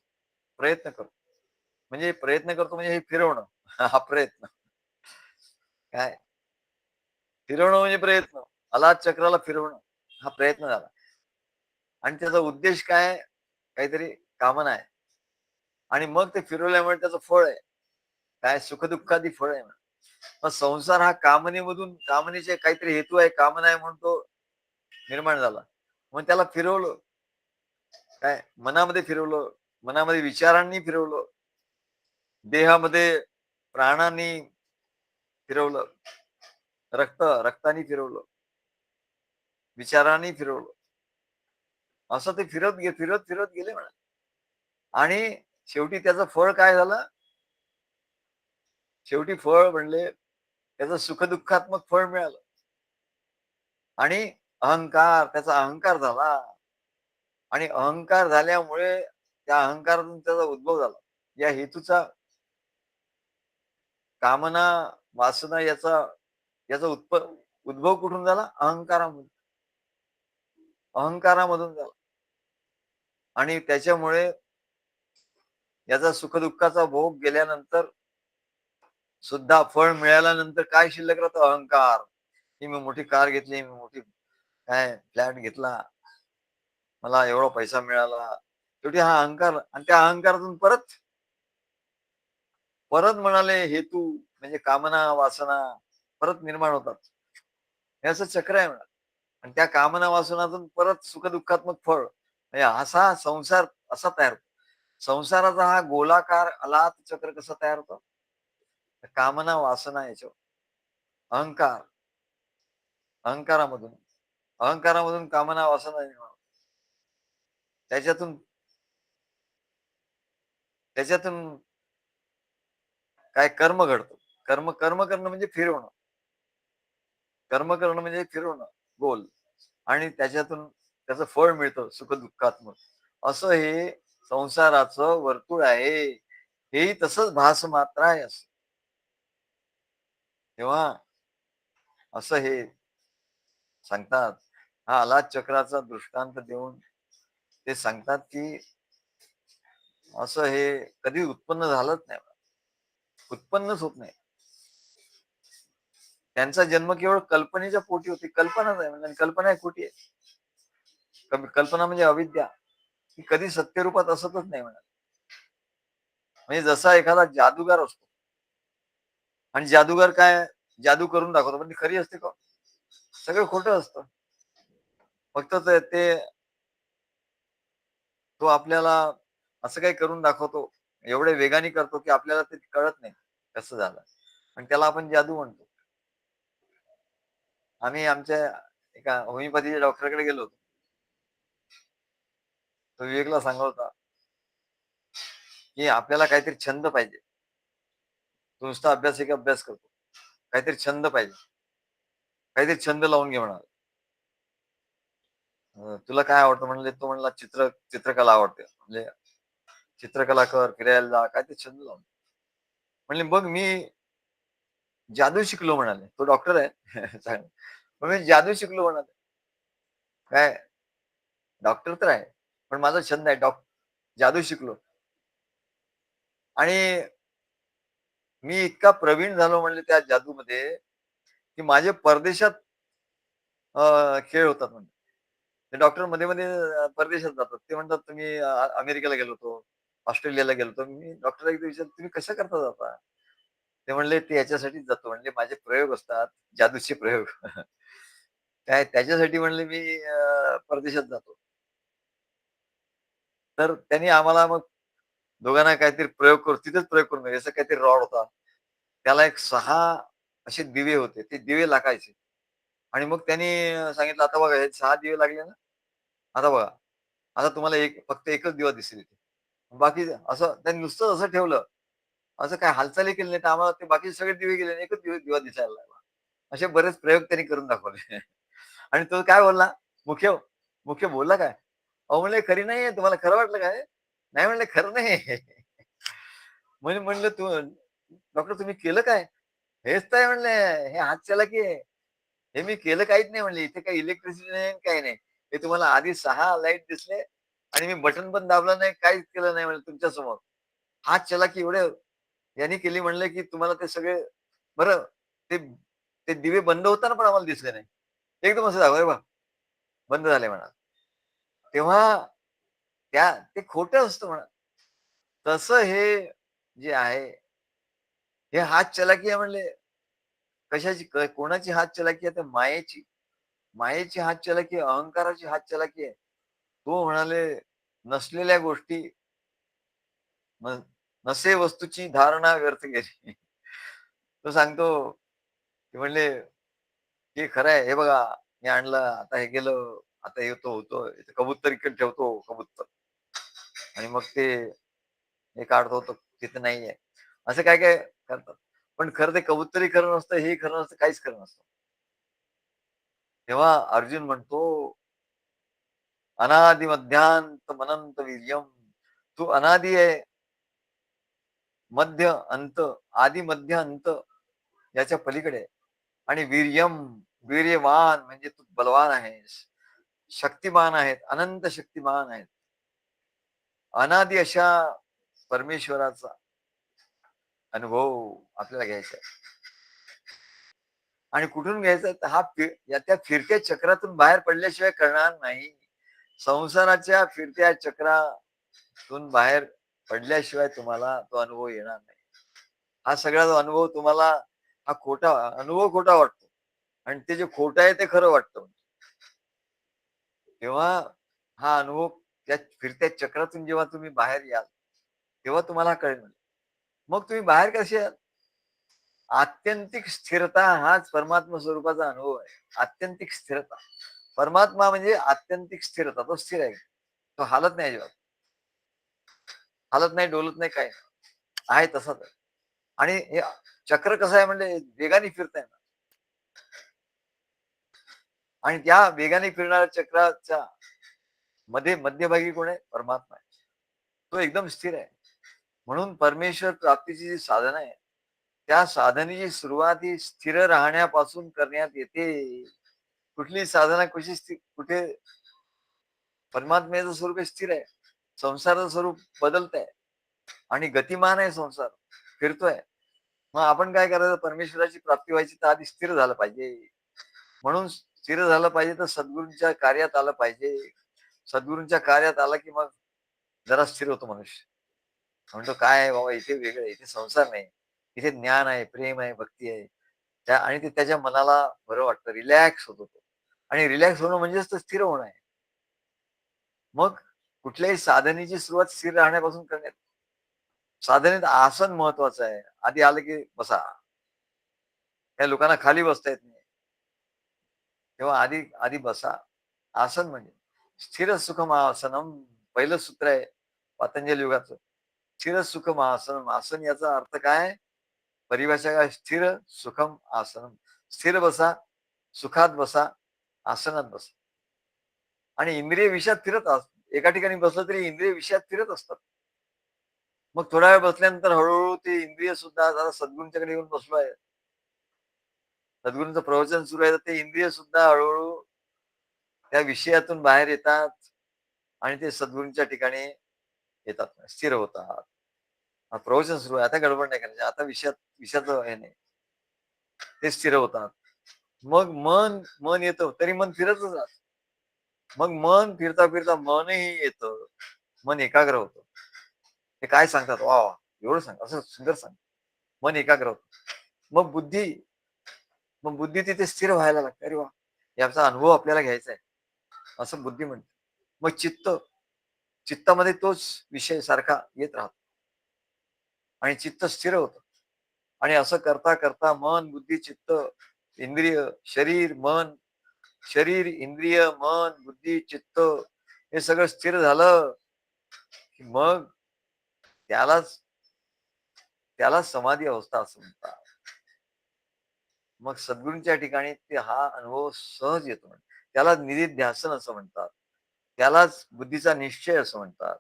प्रयत्न करतो. म्हणजे प्रयत्न करतो म्हणजे हे फिरवणं. हा प्रयत्न. काय? फिरवणं म्हणजे प्रयत्न. अलाद चक्राला फिरवणं हा प्रयत्न झाला. आणि त्याचा उद्देश काय? काहीतरी कामना आहे. आणि मग ते फिरवल्यामुळे त्याचं फळ आहे. काय सुख-दुःखादी फळ आहे. मग संसार हा कामनेचे काहीतरी हेतू आहे, कामना आहे म्हणून तो निर्माण झाला. मग त्याला फिरवलं. काय? मनामध्ये फिरवलं. मनामध्ये विचारांनी फिरवलं. देहामध्ये प्राणांनी फिरवलं. रक्तानी फिरवलं. विचारांनी फिरवलं. असं ते फिरत गेले म्हणा. आणि शेवटी त्याचं फळ काय झालं? शेवटी फळ म्हणले त्याचं सुख-दुःखात्मक फळ मिळालं. आणि त्याचा अहंकार झाला. आणि अहंकार झाल्यामुळे त्या अहंकारातून त्याचा उद्भव झाला. या हेतूचा कामना, वासना याचा उद्भव कुठून झाला? अहंकारामधून झाला. आणि त्याच्यामुळे याचा सुख-दुःखाचा भोग गेल्यानंतर सुद्धा फळ मिळाल्यानंतर काय शिल्लक राहतं? अहंकार. ही मी मोठी कार घेतली, मी मोठी काय फ्लॅट घेतला, मला एवढा पैसा मिळाला. शेवटी हा अहंकार आणि त्या अहंकारातून परत परत म्हणाले हेतू म्हणजे कामना, वासना परत निर्माण होतात. हे असं चक्र आहे म्हणा. आणि त्या कामना वासनातून परत सुख-दुःखात्मक फळ. म्हणजे असा संसार असा तयार होतो. संसाराचा हा गोलाकार अलात चक्र कसं तयार होतं? कामना, वासना याच्यावर. अहंकार, अहंकारामधून. अहंकारामधून कामना, वासना निर्माण होतात. त्याच्यातून त्याच्यातून काय कर्म घडतं. कर्म करणं म्हणजे फिरवणं. कर्म करणं म्हणजे फिरवणं, गोल. आणि त्याच्यातून त्याचं फळ मिळतं सुख-दुःखात्मक. असं हे संसाराचं वर्तुळ आहे. हेही तसंच भासमात्र आहे असं. तेव्हा असं हे सांगतात. हा आलात चक्राचा दृष्टांत देऊन ते सांगतात, की असं हे कधी उत्पन्न झालंच नाही. उत्पन्नच होत नाही. त्यांचा जन्म केवळ कल्पनेच्या पोटी होती. कल्पनाच आहे म्हणजे कल्पना आहे खोटी आहे. कल्पना म्हणजे अविद्या. ती कधी सत्यरूपात असतच नाही म्हणा. म्हणजे जसा एखादा जादूगार असतो आणि जादूगार काय जादू करून दाखवतो, पण ती खरी असते का? सगळं खोटं असतं. फक्त ते तो आपल्याला असं काही करून दाखवतो. एवढ्या वेगाने करतो, की आपल्याला ते कळत नाही कसं झालं आणि त्याला आपण जादू म्हणतो. आम्ही आमच्या एका होमिओपॅथीच्या डॉक्टरकडे गेलो होतो. तो विवेकला सांगत होता, की आपल्याला काहीतरी छंद पाहिजे. तो नुसता अभ्यास एक अभ्यास करतो. काहीतरी छंद पाहिजे. काहीतरी छंद लावून घे म्हणाला. तुला काय आवडतं म्हणले? तो म्हणला चित्रकला आवडते. म्हणजे चित्रकला कर, फिरायला जा, काहीतरी छंद लावून. म्हणले मग मी जादू शिकलो म्हणाले. तो डॉक्टर आहे. चांगला. मग मी जादू शिकलो म्हणाले. काय डॉक्टर तर आहे. पण माझा छंद आहे जादू शिकलो आणि मी इतका प्रवीण झालो म्हणले त्या जादूमध्ये, की माझे परदेशात खेळ होतात म्हणे. ते डॉक्टर मध्ये-मध्ये परदेशात जातात. ते म्हणतात, "तुम्ही अमेरिकेला गेलो होतो, ऑस्ट्रेलियाला गेलो होतो." मी डॉक्टरला एकदा विचारलं, "तुम्ही कशा करता जाता?" ते म्हणले, "ते याच्यासाठीच जातो." म्हणले, "माझे प्रयोग असतात, जादूचे प्रयोग." काय त्याच्यासाठी म्हणले मी परदेशात जातो. तर त्यांनी आम्हाला मग दोघांना काहीतरी प्रयोग करू तिथेच प्रयोग करून बघायचा. असं काहीतरी रॉड होता. त्याला एक 6 असे दिवे होते. ते दिवे लागायचे आणि मग त्यांनी सांगितलं, "आता बघा हे 6 दिवे लागले ना, आता बघा, आता तुम्हाला फक्त एकच दिवा दिसेल इथे. बाकी असं त्यांनी नुसतं असं ठेवलं. असं काही हालचाली केली नाही, तर आम्हाला ते बाकीचे सगळे दिवे गेले आणि एकच दिवा दिसायला लागला. असे बरेच प्रयोग त्यांनी करून दाखवले. आणि तो काय बोलला, मुख्य मुख्य बोलला काय? अहो म्हणले, "खरी नाहीये. तुम्हाला खरं वाटलं काय?" नाही म्हणले, "खरं नाही." म्हणजे म्हणलं, डॉक्टर तुम्ही केलं काय?" "हेच तर आहे," म्हणले, "हे हातचलाखी आहे. हे मी केलं काहीच नाही," म्हणले. "इथे काही इलेक्ट्रिसिटी नाही, काही नाही. हे तुम्हाला आधी 6 लाईट दिसले आणि मी बटन पण दाबलं नाही, काहीच केलं नाही," म्हणले, "तुमच्यासमोर. हातचलाखी एवढे यांनी केली म्हणलं, की तुम्हाला ते सगळे बरं ते ते दिवे बंद होताना पण आम्हाला दिसले नाही. एकदम असं झालं, "अरे वाह! बंद झाले" म्हणा. तेव्हा ते खोटं असतं म्हणा. तसं हे जे आहे, हे हातचलाखी आहे म्हणले. कशाची कोणाची हातचलाखी आहे? तर मायेची. मायेची हातचलाखी आहे, अहंकाराची हातचलाखी आहे. तो म्हणाले, नसलेल्या गोष्टी न नसे वस्तूची धारणा व्यर्थ गेली. तो सांगतो, ते म्हणले, "हे खरं आहे. हे बघा, मी आणलं, आता हे गेलं, आता हे तो होतो. इथे कबूतर इकडे ठेवतो, कबूतर आणि मग ते हे काढतो, तर तिथे नाहीये." असं काय-काय करतात. पण खरं ते कबूतरही खरं नसतं, हेही खरं नसतं, काहीच खरं नसतं. तेव्हा अर्जुन म्हणतो, "अनादि मध्यांत अनंत वीर्यम." तू अनादी आहे, मध्य, अंत, आदी, मध्य, अंत याच्या पलीकडे आहे. आणि वीर्यम, वीर्यवान म्हणजे तू बलवान आहेस. शक्तिमान आहेत, अनंत शक्तिमान आहेत. अनादी अशा परमेश्वराचा अनुभव आपल्याला घ्यायचा आहे. आणि कुठून घ्यायचा तर या त्या फिरत्या चक्रातून बाहेर पडल्याशिवाय कळणार नाही. संसाराच्या फिरत्या चक्रातून बाहेर पडल्याशिवाय तुम्हाला तो अनुभव येणार नाही. हा सगळा जो अनुभव तुम्हाला हा अनुभव खोटा वाटतो आणि ते जे खोटं आहे ते खरं वाटतं. तेव्हा हा अनुभव त्या फिरत्या चक्रातून जेव्हा तुम्ही बाहेर याल, तेव्हा तुम्हाला कळेल. मग तुम्ही बाहेर कसे याल? आत्यंतिक स्थिरता हाच परमात्मा स्वरूपाचा अनुभव आहे. आत्यंतिक स्थिरता. परमात्मा म्हणजे आत्यंतिक स्थिरता. तो स्थिर आहे. तो हालत नाही अजिबात. हालत नाही, डोलत नाही, काय नाही. आहे तसाच आहे. आणि हे चक्र कसं आहे म्हणजे वेगाने फिरतंय ना. आणि त्या वेगाने फिरणाऱ्या चक्राच्या मध्ये मध्यभागी कोण आहे? परमात्मा आहे. तो एकदम स्थिर आहे. म्हणून परमेश्वर प्राप्तीची जी साधना आहे, त्या साधनेची सुरुवात ही स्थिर राहण्यापासून करण्यात येते. कुठली साधना कशी कुठे परमात्म्याचं स्वरूप हे स्थिर आहे. संसाराचं स्वरूप बदलत आहे आणि गतिमान आहे संसार, फिरतोय. मग आपण काय करायचं? परमेश्वराची प्राप्ती व्हायची तर आधी स्थिर झालं पाहिजे. म्हणून स्थिर झालं पाहिजे तर सद्गुरूंच्या कार्यात आलं पाहिजे. सद्गुरूंच्या कार्यात आला की मग जरा स्थिर होतो मनुष्य. म्हणतो काय आहे बाबा, इथे वेगळं आहे, इथे संसार नाही. इथे ज्ञान आहे, प्रेम आहे, भक्ती आहे. त्या आणि ते त्याच्या मनाला बरं वाटतं, रिलॅक्स होतो तो. आणि रिलॅक्स होणं म्हणजेच तर स्थिर होणं आहे. मग कुठल्याही साधनेची सुरुवात स्थिर राहण्यापासून करण्यात. साधनेत आसन महत्वाचं आहे. आधी आलं की बसा. त्या लोकांना खाली बसता येत नाही. तेव्हा आधी आधी बसा. आसन म्हणजे स्थिर सुखम आसनम. पहिलं सूत्र आहे पतंजली योगाचं. स्थिर सुखम आसनम. आसन याचा अर्थ काय? परिभाषा काय? स्थिर सुखम आसनम. स्थिर बसा, सुखात बसा, आसनात बसा. आणि इंद्रिय विषयात फिरत असतात. एका ठिकाणी बसलं तरी इंद्रिय विषयात फिरत असतात. मग थोडा वेळ बसल्यानंतर हळूहळू ते इंद्रिय सुद्धा आता सद्गुरूंच्याकडे येऊन बसलो आहे. सद्गुरूंचं प्रवचन सुरू आहे तर ते इंद्रिय सुद्धा हळूहळू त्या विषयातून बाहेर येतात आणि ते सद्गुरूंच्या ठिकाणी येतात, स्थिर होतात. प्रवचन सुरू आहे, आता गडबड नाही करायची, आता विषयाचं हे नाही, ते स्थिर होतात. मग मन मन येतं तरी मन फिरतच राहत. मग मन फिरता फिरता मनही येतं, मन एकाग्र होतं. ते काय सांगतात? वा वा, एवढं सांग, असं सुंदर सांग. मन एकाग्र होतं. मग मग बुद्धी तिथे स्थिर व्हायला लागते. अरे वा, याचा अनुभव आपल्याला घ्यायचा आहे, असं बुद्धी म्हणते. मग चित्तामध्ये तोच विषय सारखा येत राहतो आणि चित्त स्थिर होतं. आणि असं करता करता मन, बुद्धी, चित्त, इंद्रिय, शरीर, इंद्रिय, मन, बुद्धी, चित्त हे सगळं स्थिर झालं की मग त्यालाच त्यालाच समाधी अवस्था असं म्हणतात. मग सद्गुरूंच्या ठिकाणी ते हा अनुभव सहज येतो. त्याला निधिध्यासन असं म्हणतात. त्यालाच बुद्धीचा निश्चय असं म्हणतात.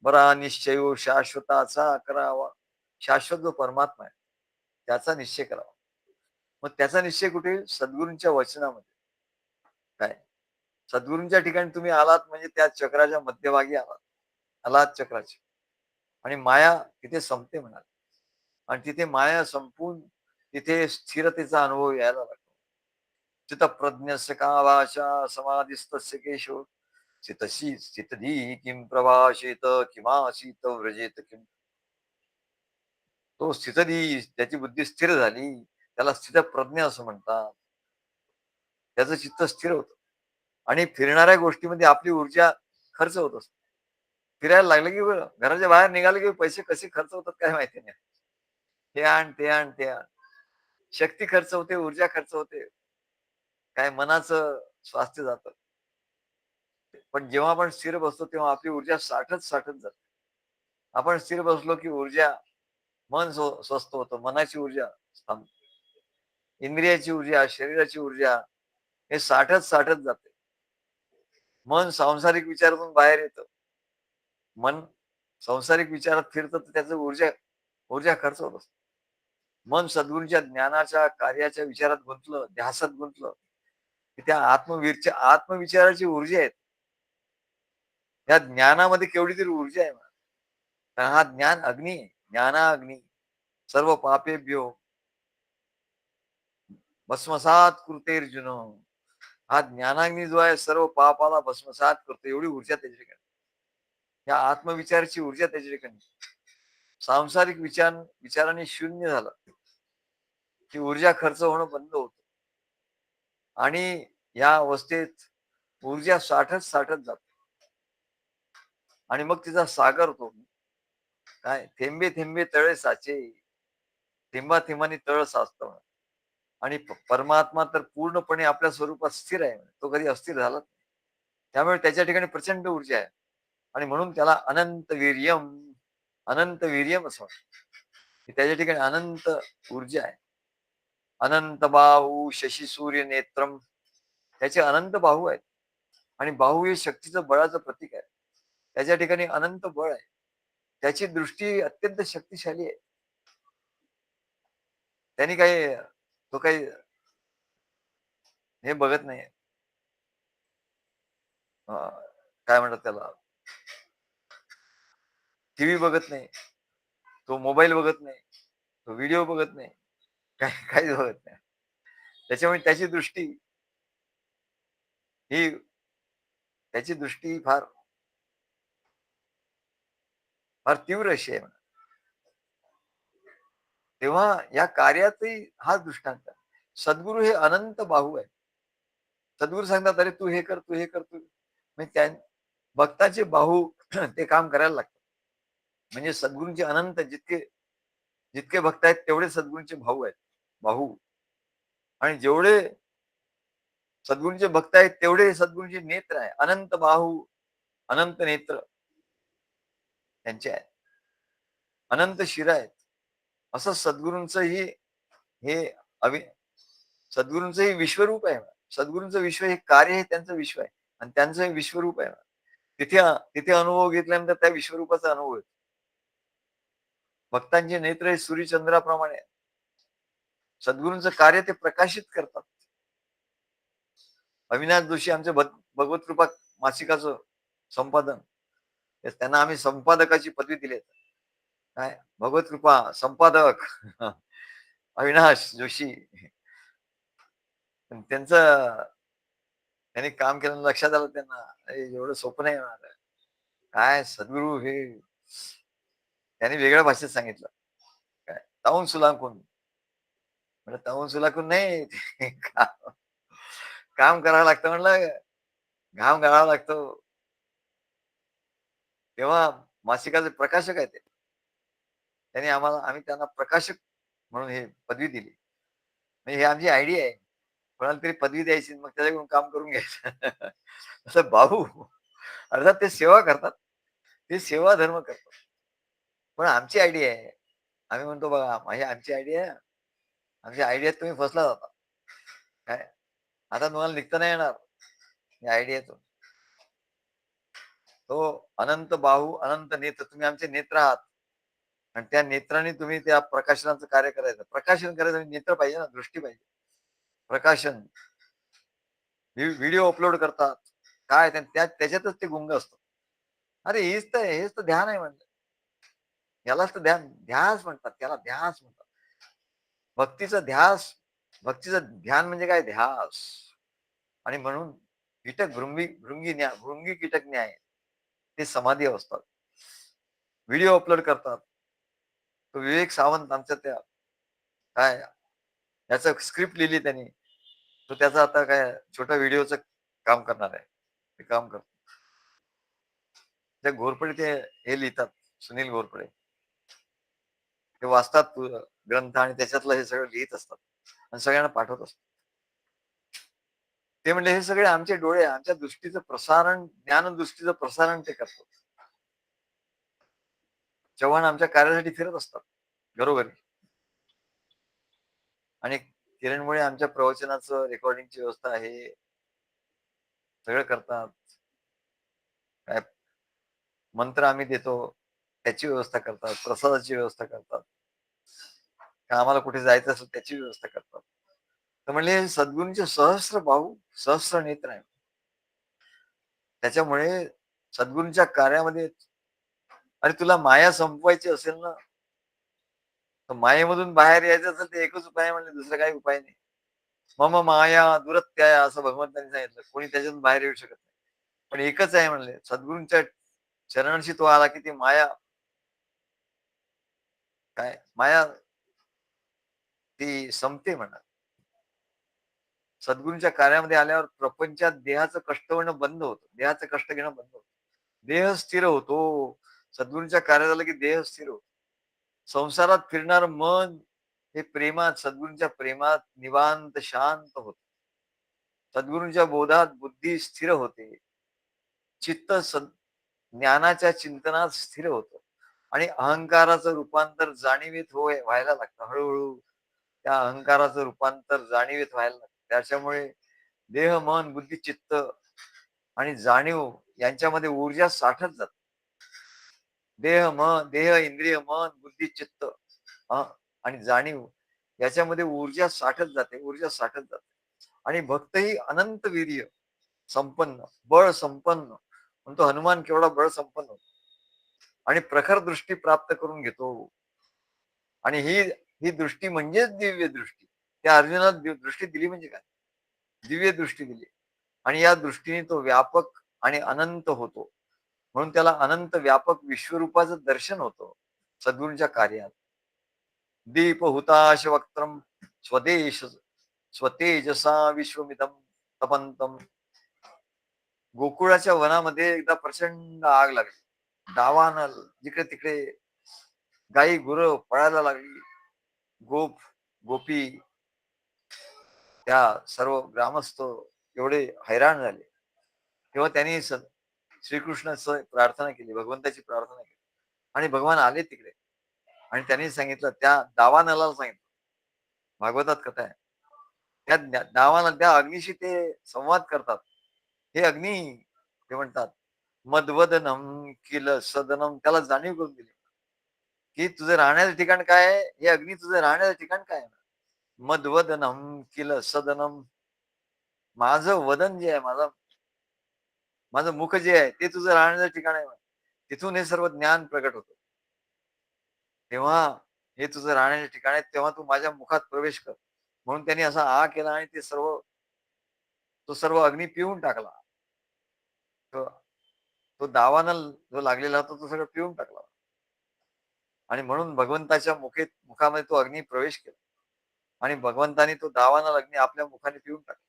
बरा निश्चयो शाश्वताचा करावा. शाश्वत जो परमात्मा आहे, त्याचा निश्चय करावा. मग त्याचा निश्चय कुठे? सद्गुरूंच्या वचनामध्ये. काय? सद्गुरूंच्या ठिकाणी तुम्ही आलात म्हणजे त्या चक्राच्या मध्यभागी आलात. आलात चक्राची. आणि माया तिथे संपते म्हणाल. आणि तिथे माया संपून तिथे स्थिरतेचा अनुभव यायला लागतो. चित्तप्रज्ञस्य का भाषा समाधिस्तस्य केशव चितशी चितधी किं प्रभाषेत किमासीत व्रजेत किम. तो स्थितधी, त्याची बुद्धी स्थिर झाली, त्याला स्थितप्रज्ञ असं म्हणतात. त्याचं चित्त स्थिर होतं आणि फिरणाऱ्या गोष्टीमध्ये आपली ऊर्जा खर्च होत असते. फिरायला लागलं की घराच्या बाहेर निघाले की पैसे कसे खर्च होतात काय माहिती नाही. हे आण, ते आण, ते आण. शक्ती खर्च होते, ऊर्जा खर्च होते. काय मनाचं स्वास्थ्य जातं. पण जेव्हा आपण स्थिर बसतो तेव्हा आपली ऊर्जा साठत साठत जाते. आपण स्थिर बसलो की ऊर्जा, मन स्वस्थ होतं, मनाची ऊर्जा थांबते. इंद्रियाची ऊर्जा, शरीराची ऊर्जा हे साठत साठत जाते. मन सांसारिक विचारातून बाहेर येतं. मन सांसारिक विचारात फिरतं तर त्याचं ऊर्जा ऊर्जा खर्च होत असते. मन सद्गुरूंच्या ज्ञानाच्या कार्याच्या विचारात गुंतलं, ध्यासात गुंतलं, की त्या आत्मविचाराची ऊर्जा आहे. त्या ज्ञानामध्ये केवढी तरी ऊर्जा आहे. कारण हा ज्ञान अग्नी आहे. ज्ञानाग्नी सर्व पापेभ्यो भस्मसात कृतेर्जुन. हा ज्ञानाग्नी जो आहे सर्व पापाला भस्मसात करतो, एवढी ऊर्जा त्याच्याकडे. या आत्मविचाराची ऊर्जा त्याच्याकडे. सांसारिक विचाराने शून्य झालं की ऊर्जा खर्च होणं बंद होतं. आणि या अवस्थेत ऊर्जा साठत साठत जाते. आणि मग तिचा सागर तो काय, थेंबे थेंबे तळे साचे, थेंबा थेंबानी तळ साचतं. आणि परमात्मा तर पूर्णपणे आपल्या स्वरूपात स्थिर आहे, तो कधी अस्थिर झाला नाही. त्यामुळे त्याच्या ठिकाणी प्रचंड ऊर्जा आहे. आणि म्हणून त्याला अनंत वीर्यम असं म्हणतात, की त्याच्या ठिकाणी अनंत ऊर्जा आहे. अनंत बाहू शशी सूर्य नेत्रम, त्याचे अनंत बाहू आहेत. आणि बाहू हे शक्तीचं बळाचं प्रतीक आहे. त्याच्या ठिकाणी अनंत बळ आहे. त्याची दृष्टी अत्यंत शक्तिशाली आहे. त्यांनी काही, तो काही हे बघत नाही. काय म्हणतात त्याला, टीव्ही बघत नाही, तो मोबाईल बघत नाही, तो व्हिडिओ बघत नाही, काहीच बघत नाही. त्याच्यामुळे ही त्याची दृष्टी फार फार तीव्र अशी आहे. तेव्हा या कार्यातही हा दृष्टांत. सद्गुरू हे अनंत बाहू आहे. सद्गुरू सांगतात, अरे तू हे कर, तू हे कर, तू म्हणजे त्या भक्ताचे बाहू ते काम करायला लागतात. म्हणजे सद्गुरूंचे अनंत जितके जितके भक्त आहेत तेवढे सद्गुरूंचे भाऊ आहेत, बाहू. आणि जेवढे सद्गुरूंचे भक्त आहेत तेवढे सद्गुरूंचे नेत्र आहे, अनंत बाहू, अनंत नेत्र त्यांचे आहेत, अनंत शिरा आहेत. असं सद्गुरूंचं ही हे अवि सद्गुरूंचं हे विश्वरूप आहे. सद्गुरूंचं विश्व हे कार्य हे त्यांचं विश्व आहे. आणि त्यांचं हे विश्वरूप आहे. तिथे तिथे अनुभव घेतल्यानंतर त्या विश्वरूपाचा अनुभव येतो. भक्तांचे नेत्र हे सूर्यचंद्राप्रमाणे आहे. सद्गुरूंचं कार्य ते प्रकाशित करतात. अविनाश जोशी आमचे भगवत कृपा मासिकाचं संपादन, त्यांना आम्ही संपादकाची पदवी दिली. काय भगवत कृपा संपादक अविनाश जोशी. त्यांचं त्यांनी काम केलं लक्षात आलं त्यांना, एवढं सोपं नाही होणार. काय सद्गुरू हे त्यांनी वेगळ्या भाषेत सांगितलं. काय ताऊन सुलांकून, म्हणजे ताऊन सुलांकून नाही, काम काम करावं लागतं म्हणलं, घाम गाळावा लागतो. तेव्हा मासिकाचे प्रकाशक आहे ते. त्यांनी आम्ही त्यांना प्रकाशक म्हणून हे पदवी दिली. म्हणजे ही आमची आयडिया आहे. कोणाला तरी पदवी द्यायची, मग त्याच्याकडून काम करून घ्यायचं. असं भाऊ अर्थात ते सेवा करतात, ते सेवा धर्म करतात. पण आमची आयडिया आहे. आम्ही म्हणतो बघा, माझी आमची आयडिया आहे. आमच्या आयडियात तुम्ही फसला जाता. काय आता तुम्हाला निघता नाही येणार या आयडियातून. तो अनंत बाहू, अनंत नेत्र, तुम्ही आमचे नेत्र आहात. आणि त्या नेत्राने तुम्ही त्या प्रकाशनाचं कार्य करायचं. प्रकाशन करायचं म्हणजे नेत्र पाहिजे ना, दृष्टी पाहिजे. प्रकाशन, व्हिडिओ अपलोड करतात. काय त्याच्यातच ते गुंग असतात. अरे हेच तर ध्यान आहे म्हणलं. यालाच तर ध्यास म्हणतात, त्याला ध्यास म्हणतात. भक्तीचा ध्यास, भक्तीचं ध्यान म्हणजे काय, ध्यास. आणि म्हणून भृंगी कीटक न्याय ते समाधी अवस्था. व्हिडिओ अपलोड करतात. तो विवेक सावंत आमच्या त्या काय याचं स्क्रिप्ट लिहिली त्यांनी. तो त्याचा आता काय छोटा व्हिडिओचं काम करणार आहे. ते काम करतो. त्या घोरपडे ते हे लिहितात, सुनील घोरपडे. ते वाचतात ग्रंथ आणि त्याच्यातलं हे सगळं लिहित असतात आणि सगळ्यांना पाठवत असतात. ते म्हणजे हे सगळे आमचे डोळे, आमच्या दृष्टीचं प्रसारण, ज्ञान दृष्टीचं प्रसारण ते करतात. चव्हाण आमच्या कार्यासाठी फिरत असतात घरोघरी. आणि किरणमुळे आमच्या प्रवचनाचं रेकॉर्डिंगची व्यवस्था आहे, सगळं करतात. काय मंत्र आम्ही देतो त्याची व्यवस्था करतात, प्रसादाची व्यवस्था करतात. आम्हाला कुठे जायचं असेल त्याची व्यवस्था करतात. तर म्हणले सद्गुरूंचे सहस्र बाहू, सहस्र नेत्र आहे. त्याच्यामुळे सद्गुरूंच्या कार्यामध्ये, आणि तुला माया संपवायची असेल ना, तर मायेमधून बाहेर यायचं असेल तर एकच उपाय म्हणले, दुसरा काही उपाय नाही. मम माया दुरत्याय असं भगवंतांनी सांगितलं. कोणी त्याच्यातून बाहेर येऊ शकत नाही. पण एकच आहे म्हणले, सद्गुरूंच्या चरणांशी तो आला की ती माया, काय माया ती संपते म्हणा. सद्गुरूंच्या कार्यामध्ये आल्यावर प्रपंचात देहाचं कष्ट होणं बंद होतं. देहाचं कष्ट घेणं बंद होतं. देह स्थिर होतो. सद्गुरूंच्या कार्य झालं की देह स्थिर होतो. संसारात फिरणारं मन हे प्रेमात, सद्गुरूंच्या प्रेमात निवांत शांत होतं. सद्गुरूंच्या बोधात बुद्धी स्थिर होते. चित्त ज्ञानाच्या चिंतनात स्थिर होतं आणि अहंकाराचं रूपांतर जाणीवेत व्हायला लागतं. हळूहळू त्या अहंकाराचं रूपांतर जाणीवेत व्हायला लागतं. त्याच्यामुळे देह, मन, बुद्धी, चित्त आणि जाणीव यांच्यामध्ये ऊर्जा साठत जाते. देह, इंद्रिय, मन, बुद्धी, चित्त आणि जाणीव याच्यामध्ये ऊर्जा साठत जाते, ऊर्जा साठत जाते. आणि भक्तही अनंत वीर्य संपन्न, बळ संपन्न, म्हणतो हनुमान केवढा बळ संपन्न होतो आणि प्रखर दृष्टी प्राप्त करून घेतो. आणि ही ही दृष्टी म्हणजेच दिव्य दृष्टी. त्या अर्जुनाला दृष्टी दिली म्हणजे काय? दिव्य दृष्टी दिली. आणि या दृष्टीने तो व्यापक आणि अनंत होतो. म्हणून त्याला अनंत व्यापक विश्वरूपाचं दर्शन होतं सद्गुरूंच्या कार्यात. दीप हुताश वक्त्रम स्वदेश स्वतेजसा विश्वमिदम तपंतम. गोकुळाच्या वनामध्ये एकदा प्रचंड आग लागली. दावानल जिकडे तिकडे गाई गुरं पळायला लागली. गोप गोपी त्या सर्व ग्रामस्थ एवढे हैराण झाले. तेव्हा त्यांनी श्रीकृष्णाचं प्रार्थना केली, भगवंताची प्रार्थना केली आणि भगवान आले तिकडे आणि त्यांनी सांगितलं, त्या दावानलाला सांगितलं, भागवतात कथा आहे, त्या दावानल त्या अग्नीशी ते संवाद करतात. हे अग्नी, ते म्हणतात, मदवदनम किल सदनम, त्याला जाणीव करून दिली की तुझं राहण्याचं ठिकाण काय आहे. हे अग्नी तुझं राहण्याचं ठिकाण काय आहे. मदवदनम किल सदनम, माझं वदन जे आहे, माझं मुख जे आहे ते तुझं राहण्याचं ठिकाण आहे. तिथून हे सर्व ज्ञान प्रगट होतं. तेव्हा हे तुझं राहण्याचे ठिकाण आहे, तेव्हा तू माझ्या मुखात प्रवेश कर. म्हणून त्यांनी असा केला आणि तो सर्व अग्नी पिऊन टाकला. तो तो दावानल जो लागलेला होता तो सगळं पिऊन टाकला. आणि म्हणून भगवंताच्या मुखामध्ये तो अग्नी प्रवेश केला आणि भगवंताने तो दावानल अग्नी आपल्या मुखाने पिऊन टाकला.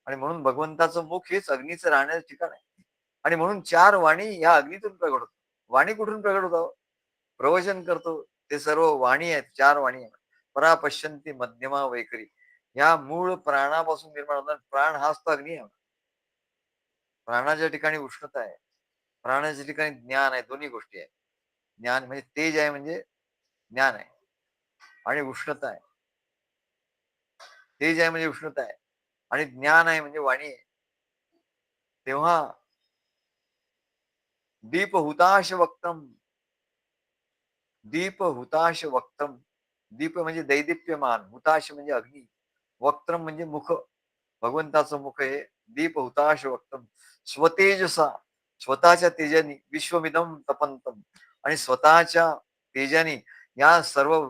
आणि म्हणून भगवंताचं मुख हेच अग्नीचं राहण्याचं ठिकाण आहे. आणि म्हणून चार वाणी या अग्नीतून प्रगट होतात. वाणी कुठून प्रगट होतात? प्रवचन करतो ते सर्व वाणी आहेत, चार वाणी आहेत. परा पश्यंती मध्यमा वैखरी, या मूळ प्राणापासून निर्माण होतात. प्राण हाच तो अग्नी आहे. प्राणाच्या ठिकाणी उष्णता आहे, प्राणाच्या ठिकाणी ज्ञान आहे. दोन्ही गोष्टी आहेत. ज्ञान म्हणजे तेज आहे, म्हणजे ज्ञान आहे, आणि उष्णता आहे. तेज आहे म्हणजे उष्णता आहे, आणि ज्ञान आहे म्हणजे वाणी आहे. तेव्हा दीप हुताश वक्तम, दीप हुताश वक्तम, दीप म्हणजे दैदिप्यमान, हुताश म्हणजे अग्नी, वक्त्रम म्हणजे मुख, भगवंताचं मुख हे. दीप हुताश वक्तम स्वतेजसा, स्वतःच्या तेजाने, विश्वमिदम तपंतम, आणि स्वतःच्या तेजाने या सर्व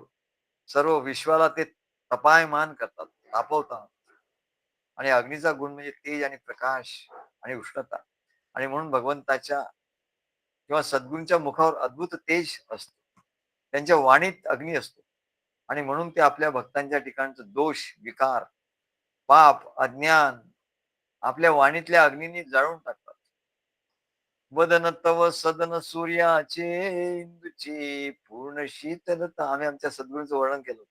सर्व विश्वाला ते तपायमान करतात, तापवतात. आणि अग्नीचा गुण म्हणजे तेज आणि प्रकाश आणि उष्णता. आणि म्हणून भगवंताच्या किंवा सद्गुरूंच्या मुखावर अद्भुत तेज असतो, त्यांच्या वाणीत अग्नी असतो. आणि म्हणून ते आपल्या भक्तांच्या ठिकाणचं दोष, विकार, पाप, अज्ञान आपल्या वाणीतल्या अग्नीने जाळून टाकतात. वदन तव सदन सूर्याचे, इंदूची पूर्ण शीतलता, आम्ही आमच्या सद्गुरूंचं वर्णन केलं.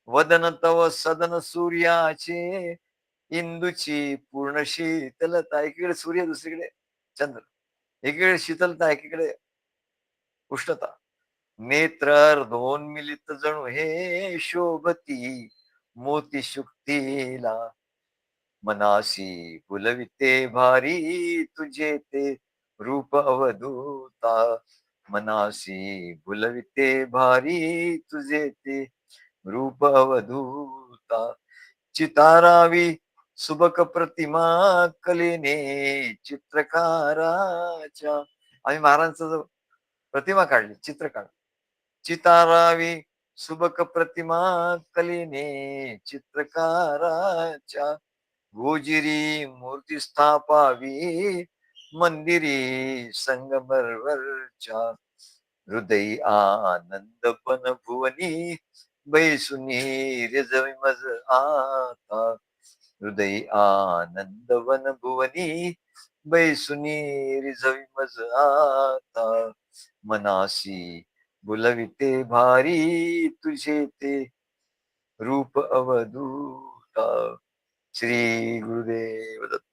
वदन तव सदन सूर्याचे, इंदूची पूर्ण शीतलता, एकीकडे सूर्य, दुसरीकडे चंद्र, एकीकडे शीतलता, एकीकडे उष्णता. नेत्र दोन मिलित जणू हे शोभती, मोती शुक्तीला, मनासी फुलविते भारी तुझे ते रूप अवधूता, मनासी फुलविते भारी तुझे ते रूप अवधूता. चितारावी सुबक प्रतिमा कलेने चित्रकाराच्या, आम्ही महाराजांचं प्रतिमा काढली, चित्र काढलं. चितारावी सुबक प्रतिमा कलेने चित्रकाराच्या, गोजिरी मूर्ती स्थापावी मंदिरी संगमरवरच्या, हृदयी आनंद पण भुवनी बैसुनी रिजवी मज आता, हृदयी आनंद वन भुवनी बैसुनी रिझवी मज आता, मनासी बोलविते भारी तुझे ते रूप अवधूता. श्री गुरुदेव दत्त.